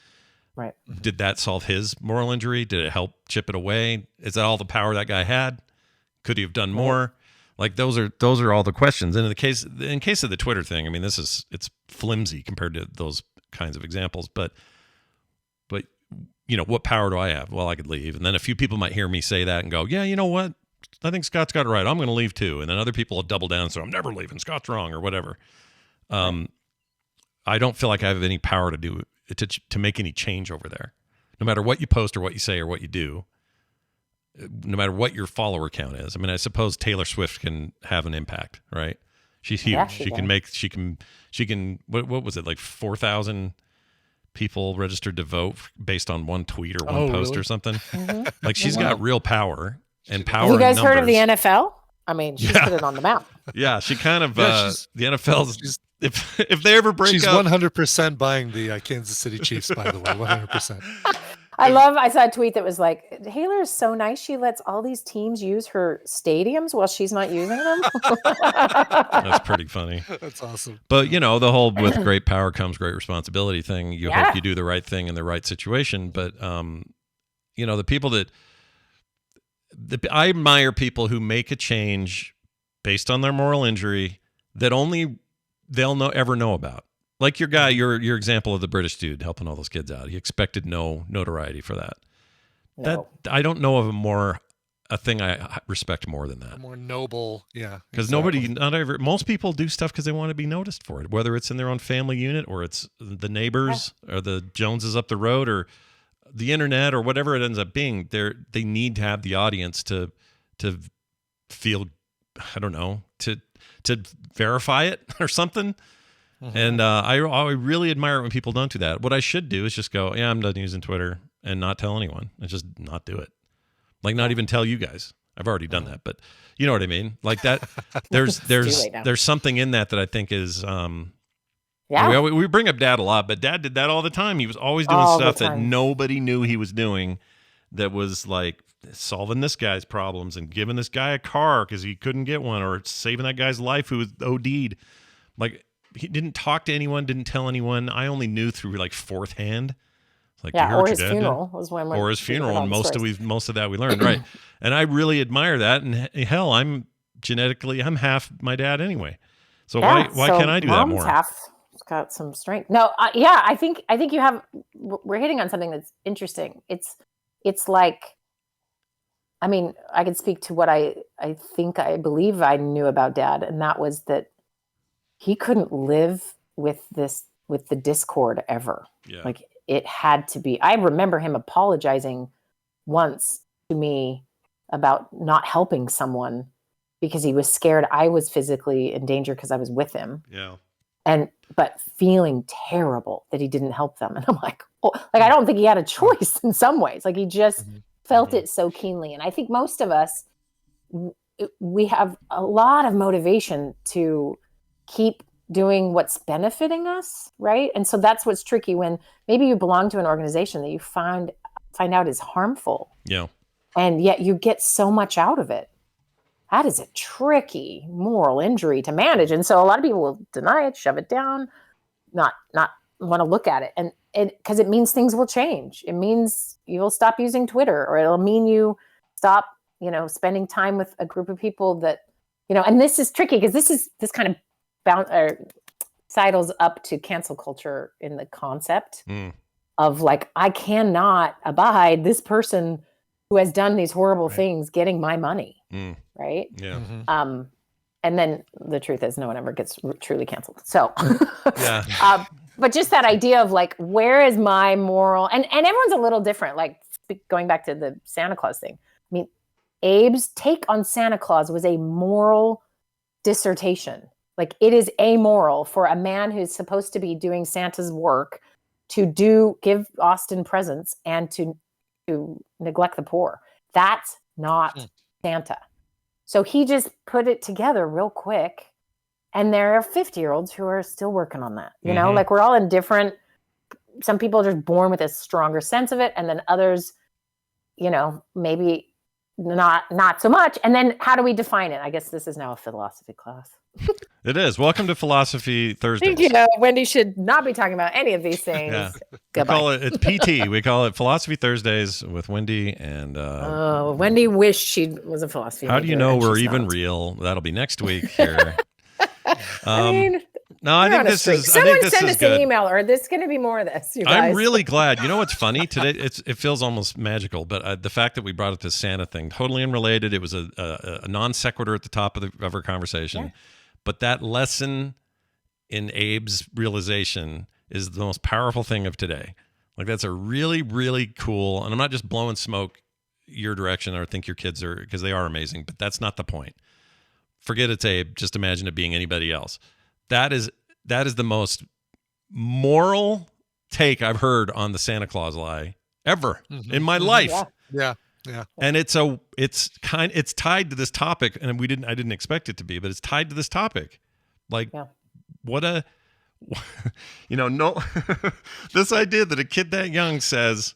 Right. Did that solve his moral injury? Did it help chip it away? Is that all the power that guy had? Could he have done more? Like those are all the questions. And in case of the Twitter thing, I mean, it's flimsy compared to those kinds of examples. But what power do I have? Well, I could leave, and then a few people might hear me say that and go, yeah, you know what? I think Scott's got it right. I'm going to leave too. And then other people will double down. So I'm never leaving. Scott's wrong or whatever. I don't feel like I have any power to make any change over there. No matter what you post or what you say or what you do, no matter what your follower count is. I mean, I suppose Taylor Swift can have an impact, right? She's huge. Yeah, she can, what was it? Like 4,000 people registered to vote based on one tweet or one post or something. Like she's got real power and power. Have you guys in heard of the numbers. NFL? I mean, she's put it on the map. Yeah, she kind of the NFL's. If they ever break she's up, 100% buying the Kansas City Chiefs. By the way, 100%. I saw a tweet that was like, Taylor is so nice. She lets all these teams use her stadiums while she's not using them. That's pretty funny. That's awesome. But the whole with great power comes great responsibility thing. You hope you do the right thing in the right situation. But the people I admire people who make a change based on their moral injury that only they'll ever know about. Like your guy, your example of the British dude helping all those kids out. He expected no notoriety for that. No. That I don't know of a thing I respect more than that. A more noble, yeah. Because most people do stuff because they want to be noticed for it, whether it's in their own family unit or it's the neighbors or the Joneses up the road or the internet or whatever it ends up being. They need to have the audience to feel, I don't know, to verify it or something. And I really admire it when people don't do that. What I should do is just go, yeah, I'm done using Twitter and not tell anyone and just not do it. Like not even tell you guys. I've already done that, but you know what I mean? Like that, there's something in that I think is, we bring up Dad a lot, but Dad did that all the time. He was always doing stuff that nobody knew he was doing that was like solving this guy's problems and giving this guy a car because he couldn't get one or saving that guy's life who was OD'd. Like, he didn't talk to anyone, didn't tell anyone. I only knew through like fourth hand. Like, or his funeral was when or his funeral, and most of that we learned, right? And I really admire that. And hell, I'm half my dad anyway. So why can't I do that more? Half got some strength. No, I think you have. We're hitting on something that's interesting. It's like, I mean, I could speak to what I believe I knew about Dad, and that was that he couldn't live with the discord ever. Yeah. Like it had to be. I remember him apologizing once to me about not helping someone because he was scared I was physically in danger because I was with him. Yeah. But feeling terrible that he didn't help them. And I'm like, I don't think he had a choice in some ways. Like he just felt it so keenly. And I think most of us, we have a lot of motivation to keep doing what's benefiting us, right? And so that's what's tricky when maybe you belong to an organization that you find out is harmful. Yeah. And yet you get so much out of it. That is a tricky moral injury to manage. And so a lot of people will deny it, shove it down, not want to look at it. And because it means things will change. It means you will stop using Twitter, or it'll mean you stop, spending time with a group of people that, and this is tricky because this kind of sidles up to cancel culture in the concept of like, I cannot abide this person who has done these horrible things getting my money. Right. Yeah. And then the truth is no one ever gets truly canceled. So, Yeah. but just that idea of like, where is my moral, and everyone's a little different. Like going back to the Santa Claus thing. I mean, Abe's take on Santa Claus was a moral dissertation. Like it is amoral for a man who's supposed to be doing Santa's work to give Austin presents and to neglect the poor. That's not Santa. So he just put it together real quick. And there are 50-year-olds who are still working on that. You know, like we're all in different, some people are just born with a stronger sense of it. And then others, you know, maybe not so much. And then how do we define it? I guess this is now a philosophy class. It is. Welcome to Philosophy Thursdays. You know, Wendi should not be talking about any of these things. Yeah. Goodbye. It's PT. We call it Philosophy Thursdays with Wendi and Wendi wished she was a philosophy How do you major, know and we're she's even not. real? That'll be next week here. I mean, no, I think this is. Someone I think this send is us good. an email, or there's going to be more of this. You guys. I'm really glad. You know what's funny today? It feels almost magical, but the fact that we brought up this Santa thing, totally unrelated. It was a non sequitur at the top of our conversation, but that lesson in Abe's realization is the most powerful thing of today. Like that's a really, really cool. And I'm not just blowing smoke your direction or think your kids are, because they are amazing, but that's not the point. Forget it's Abe. Just imagine it being anybody else. That is the most moral take I've heard on the Santa Claus lie ever in my life. Yeah. And it's tied to this topic, and I didn't expect it to be, but it's tied to this topic. Like what a, you know, no, this idea that a kid that young says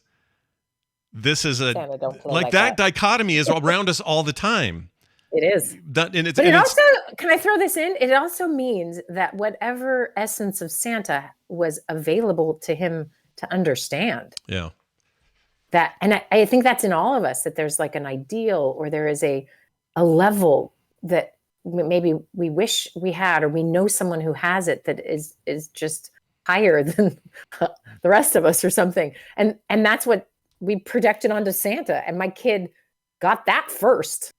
this is Santa, don't play like that dichotomy is around us all the time. It is. But it also, can I throw this in? It also means that whatever essence of Santa was available to him to understand. Yeah. That, and I think that's in all of us, that there's like an ideal, or there is a level that maybe we wish we had, or we know someone who has it that is just higher than the rest of us or something. And that's what we projected onto Santa. And my kid got that first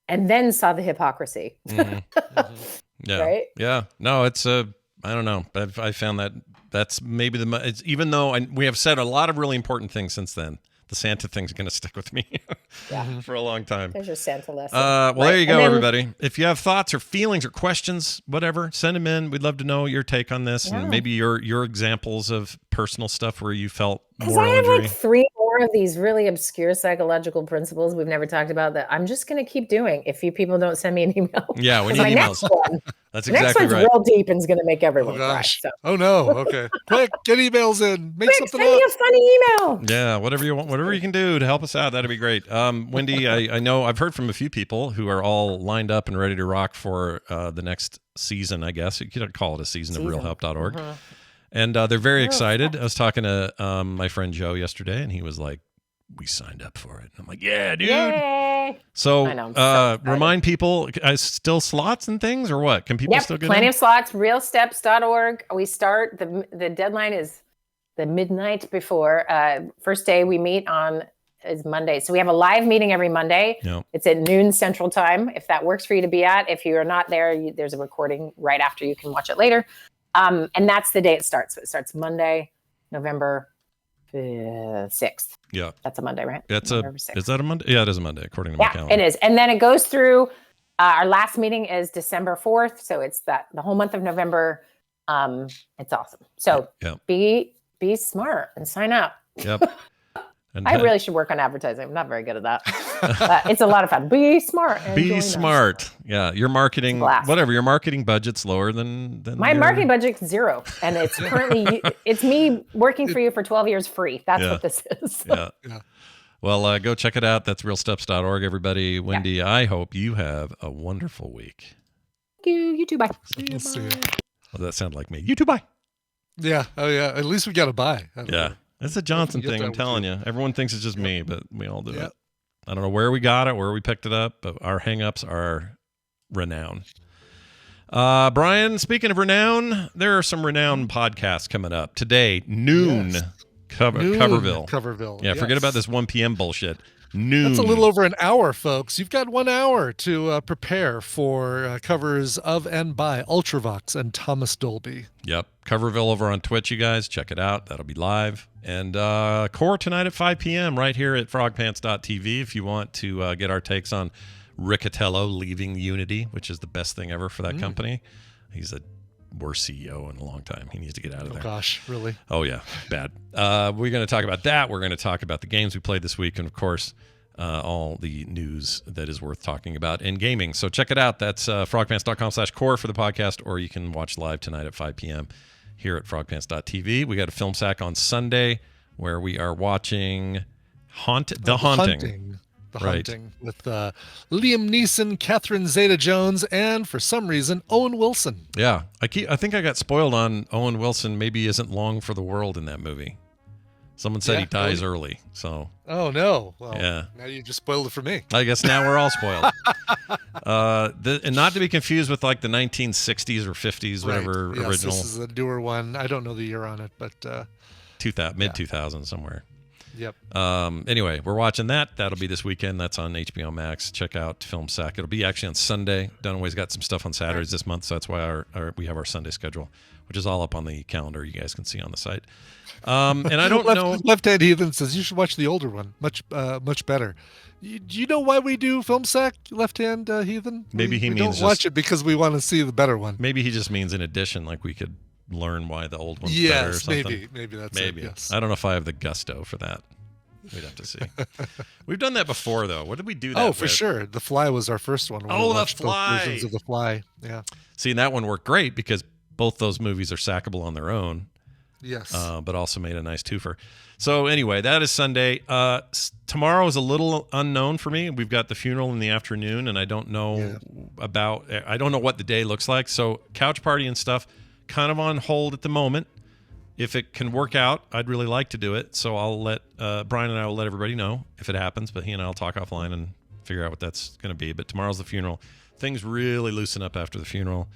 and then saw the hypocrisy. Yeah. Right? Yeah. No, it's I don't know. I found that's maybe it's, even though we have said a lot of really important things since then, the Santa thing's going to stick with me for a long time. There's your Santa lesson. Well, there you go, everybody. If you have thoughts or feelings or questions, whatever, send them in. We'd love to know your take on this and maybe your examples of personal stuff where you felt moral I have injury. like 3 more of these really obscure psychological principles we've never talked about that I'm just going to keep doing if you people don't send me an email. Yeah, we need my emails. Next one, That's the next exactly one's right. real deep and is going to make everyone Oh cry. gosh. So. Oh no. Okay. Quick, get emails in. Make Quick, something send me up. a funny email. Yeah, whatever you want, whatever you can do to help us out, that'd be great. Wendi, I know I've heard from a few people who are all lined up and ready to rock for the next season, I guess. You could call it a season of realhelp.org. And they're very excited. I was talking to my friend Joe yesterday, and he was like, we signed up for it. And I'm like, yeah, dude. Yay. So, I know, I'm so excited. remind people, still slots and things or what? Can people still get plenty in? of slots, realsteps.org. We start, the deadline is the midnight before. First day we meet on is Monday. So we have a live meeting every Monday. Yep. It's at noon Central Time. If that works for you to be at, if you're not there, there's a recording right after. You can watch it later. And that's the day it starts. So it starts Monday, November 6th. Yeah. That's a Monday, right? Is November 6th. that a Monday? Yeah, it is a Monday, according to my calendar. It is. And then it goes through, our last meeting is December 4th. So it's the whole month of November. It's awesome. So be smart and sign up. Yep. And I really should work on advertising. I'm not very good at that. But it's a lot of fun. Be smart. And be join us. smart. Yeah. Your marketing, whatever, your marketing budget's lower than my marketing budget's $0. And it's currently, it's me working for you for 12 years free. That's what this is. Yeah. Well, go check it out. That's realsteps.org, everybody. Wendi, I hope you have a wonderful week. Thank you. You too. Bye. See you. Well, that sounded like me. You too. Bye. Yeah. Oh yeah. At least we got to buy. Yeah. It's a Johnson thing. I'm telling you. Everyone thinks it's just me, but we all do Yep. it. I don't know where we got it, where we picked it up, but our hangups are renowned. Brian, speaking of renown, there are some renowned podcasts coming up today, noon. Yes. Coverville. Coverville. Yeah, forget about this 1 p.m. bullshit. Noon. That's a little over an hour, folks. You've got 1 hour to prepare for covers of and by Ultravox and Thomas Dolby. Yep. Coverville over on Twitch, you guys. Check it out. That'll be live. And Core tonight at 5 p.m. right here at frogpants.tv if you want to get our takes on Riccatello leaving Unity, which is the best thing ever for that company. He's a worst CEO in a long time. He needs to get out of there. Oh, gosh, really? Oh, yeah. Bad. We're going to talk about that. We're going to talk about the games we played this week and, of course, all the news that is worth talking about in gaming. So check it out. That's frogpants.com/core for the podcast, or you can watch live tonight at 5 p.m. here at frogpants.tv. We got a film sack on Sunday where we are watching The Haunting. The Haunting with Liam Neeson, Catherine Zeta-Jones, and for some reason, Owen Wilson. Yeah. I think I got spoiled on Owen Wilson maybe isn't long for the world in that movie. Someone said he dies early, so. Oh, no. Well, yeah. Now you just spoiled it for me. I guess now we're all spoiled. And not to be confused with like the 1960s or 50s, whatever yes, original. This is a newer one. I don't know the year on it, but. Mid-2000s somewhere. Yep. Anyway, we're watching that. That'll be this weekend. That's on HBO Max. Check out Film Sack. It'll be actually on Sunday. Dunaway's got some stuff on Saturdays this month, so that's why we have our Sunday schedule, which is all up on the calendar. You guys can see on the site. And I don't know. Left Hand Heathen says you should watch the older one. Much better. Do you know why we do Film Sack, Left Hand Heathen? Maybe he means don't watch it because we want to see the better one. Maybe he just means in addition, like we could learn why the old one's better or something. Maybe that's maybe. It, yes. I don't know if I have the gusto for that. We'd have to see. We've done that before, though. What did we do that for sure. The Fly was our first one. The Fly. Both versions of The Fly. Yeah. See, and that one worked great because both those movies are sackable on their own. Yes. But also made a nice twofer. So anyway, that is Sunday. Tomorrow is a little unknown for me. We've got the funeral in the afternoon, and I don't know I don't know what the day looks like. So couch party and stuff kind of on hold at the moment. If it can work out, I'd really like to do it. So I'll let Brian and I will let everybody know if it happens. But he and I will talk offline and figure out what that's going to be. But tomorrow's the funeral. Things really loosen up after the funeral.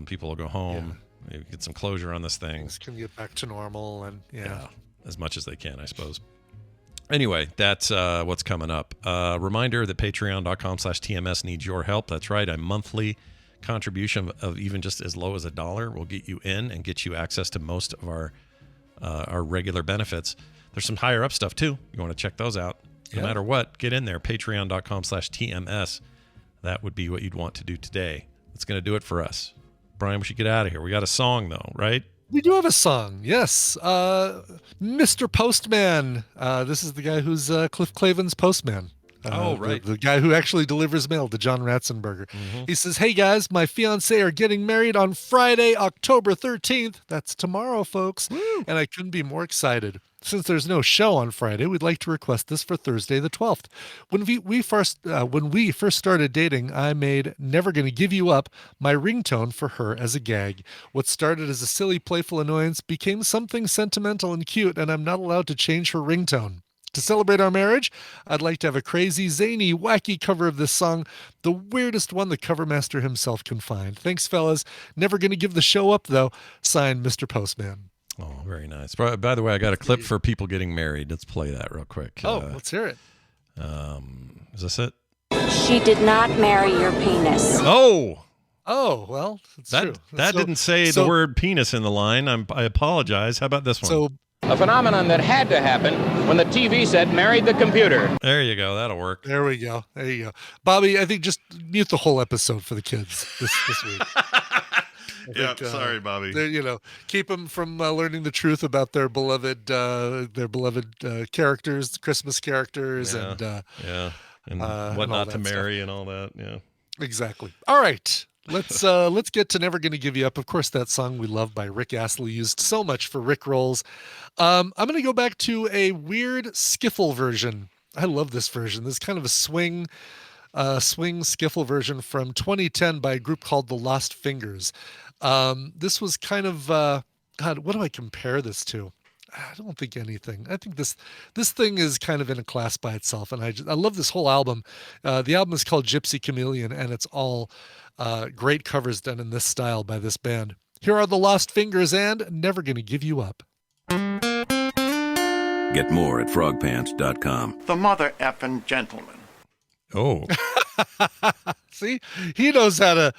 People will go home. Maybe get some closure on this thing. Things can get back to normal and as much as they can, I suppose. Anyway, that's what's coming up. Reminder that patreon.com/TMS needs your help. That's right. A monthly contribution of even just as low as $1 will get you in and get you access to most of our regular benefits. There's some higher up stuff too. You want to check those out. No matter what, get in there. Patreon.com/TMS. That would be what you'd want to do today. That's going to do it for us. Brian, we should get out of here. We got a song though, right? We do have a song, yes. Mr. Postman. This is the guy who's Cliff Clavin's postman. Right. The guy who actually delivers mail to John Ratzenberger. Mm-hmm. He says, hey guys, my fiance are getting married on Friday, October 13th. That's tomorrow, folks. Woo. And I couldn't be more excited. Since there's no show on Friday, we'd like to request this for Thursday the 12th. When we first started dating, I made Never Gonna Give You Up my ringtone for her as a gag. What started as a silly, playful annoyance became something sentimental and cute, and I'm not allowed to change her ringtone. To celebrate our marriage, I'd like to have a crazy, zany, wacky cover of this song, the weirdest one the cover master himself can find. Thanks, fellas. Never gonna give the show up, though. Signed, Mr. Postman. Oh, very nice. By the way, I got a clip for people getting married. Let's play that real quick. Let's hear it. Is this it? She did not marry your penis. Oh, well, it's true. That didn't say the word penis in the line. I apologize. How about this one? A phenomenon that had to happen when the TV set married the computer. There you go. That'll work. There we go. There you go. Bobby, I think just mute the whole episode for the kids this week. Sorry, Bobby. Keep them from learning the truth about their beloved characters, Christmas characters, and what not to marry and all that. Yeah, exactly. All right. Let's get to Never Gonna Give You Up. Of course, that song we love by Rick Astley, used so much for Rick Rolls. I'm going to go back to a weird skiffle version. I love this version. This is kind of a swing skiffle version from 2010 by a group called The Lost Fingers. This was kind of God, what do I compare this to? I don't think anything. I think this thing is kind of in a class by itself, and I love this whole album. The album is called Gypsy Chameleon, and it's all great covers done in this style by this band. Here are The Lost Fingers and Never Gonna Give You Up. Get more at frogpants.com. The mother effing gentleman. Oh. See, he knows how to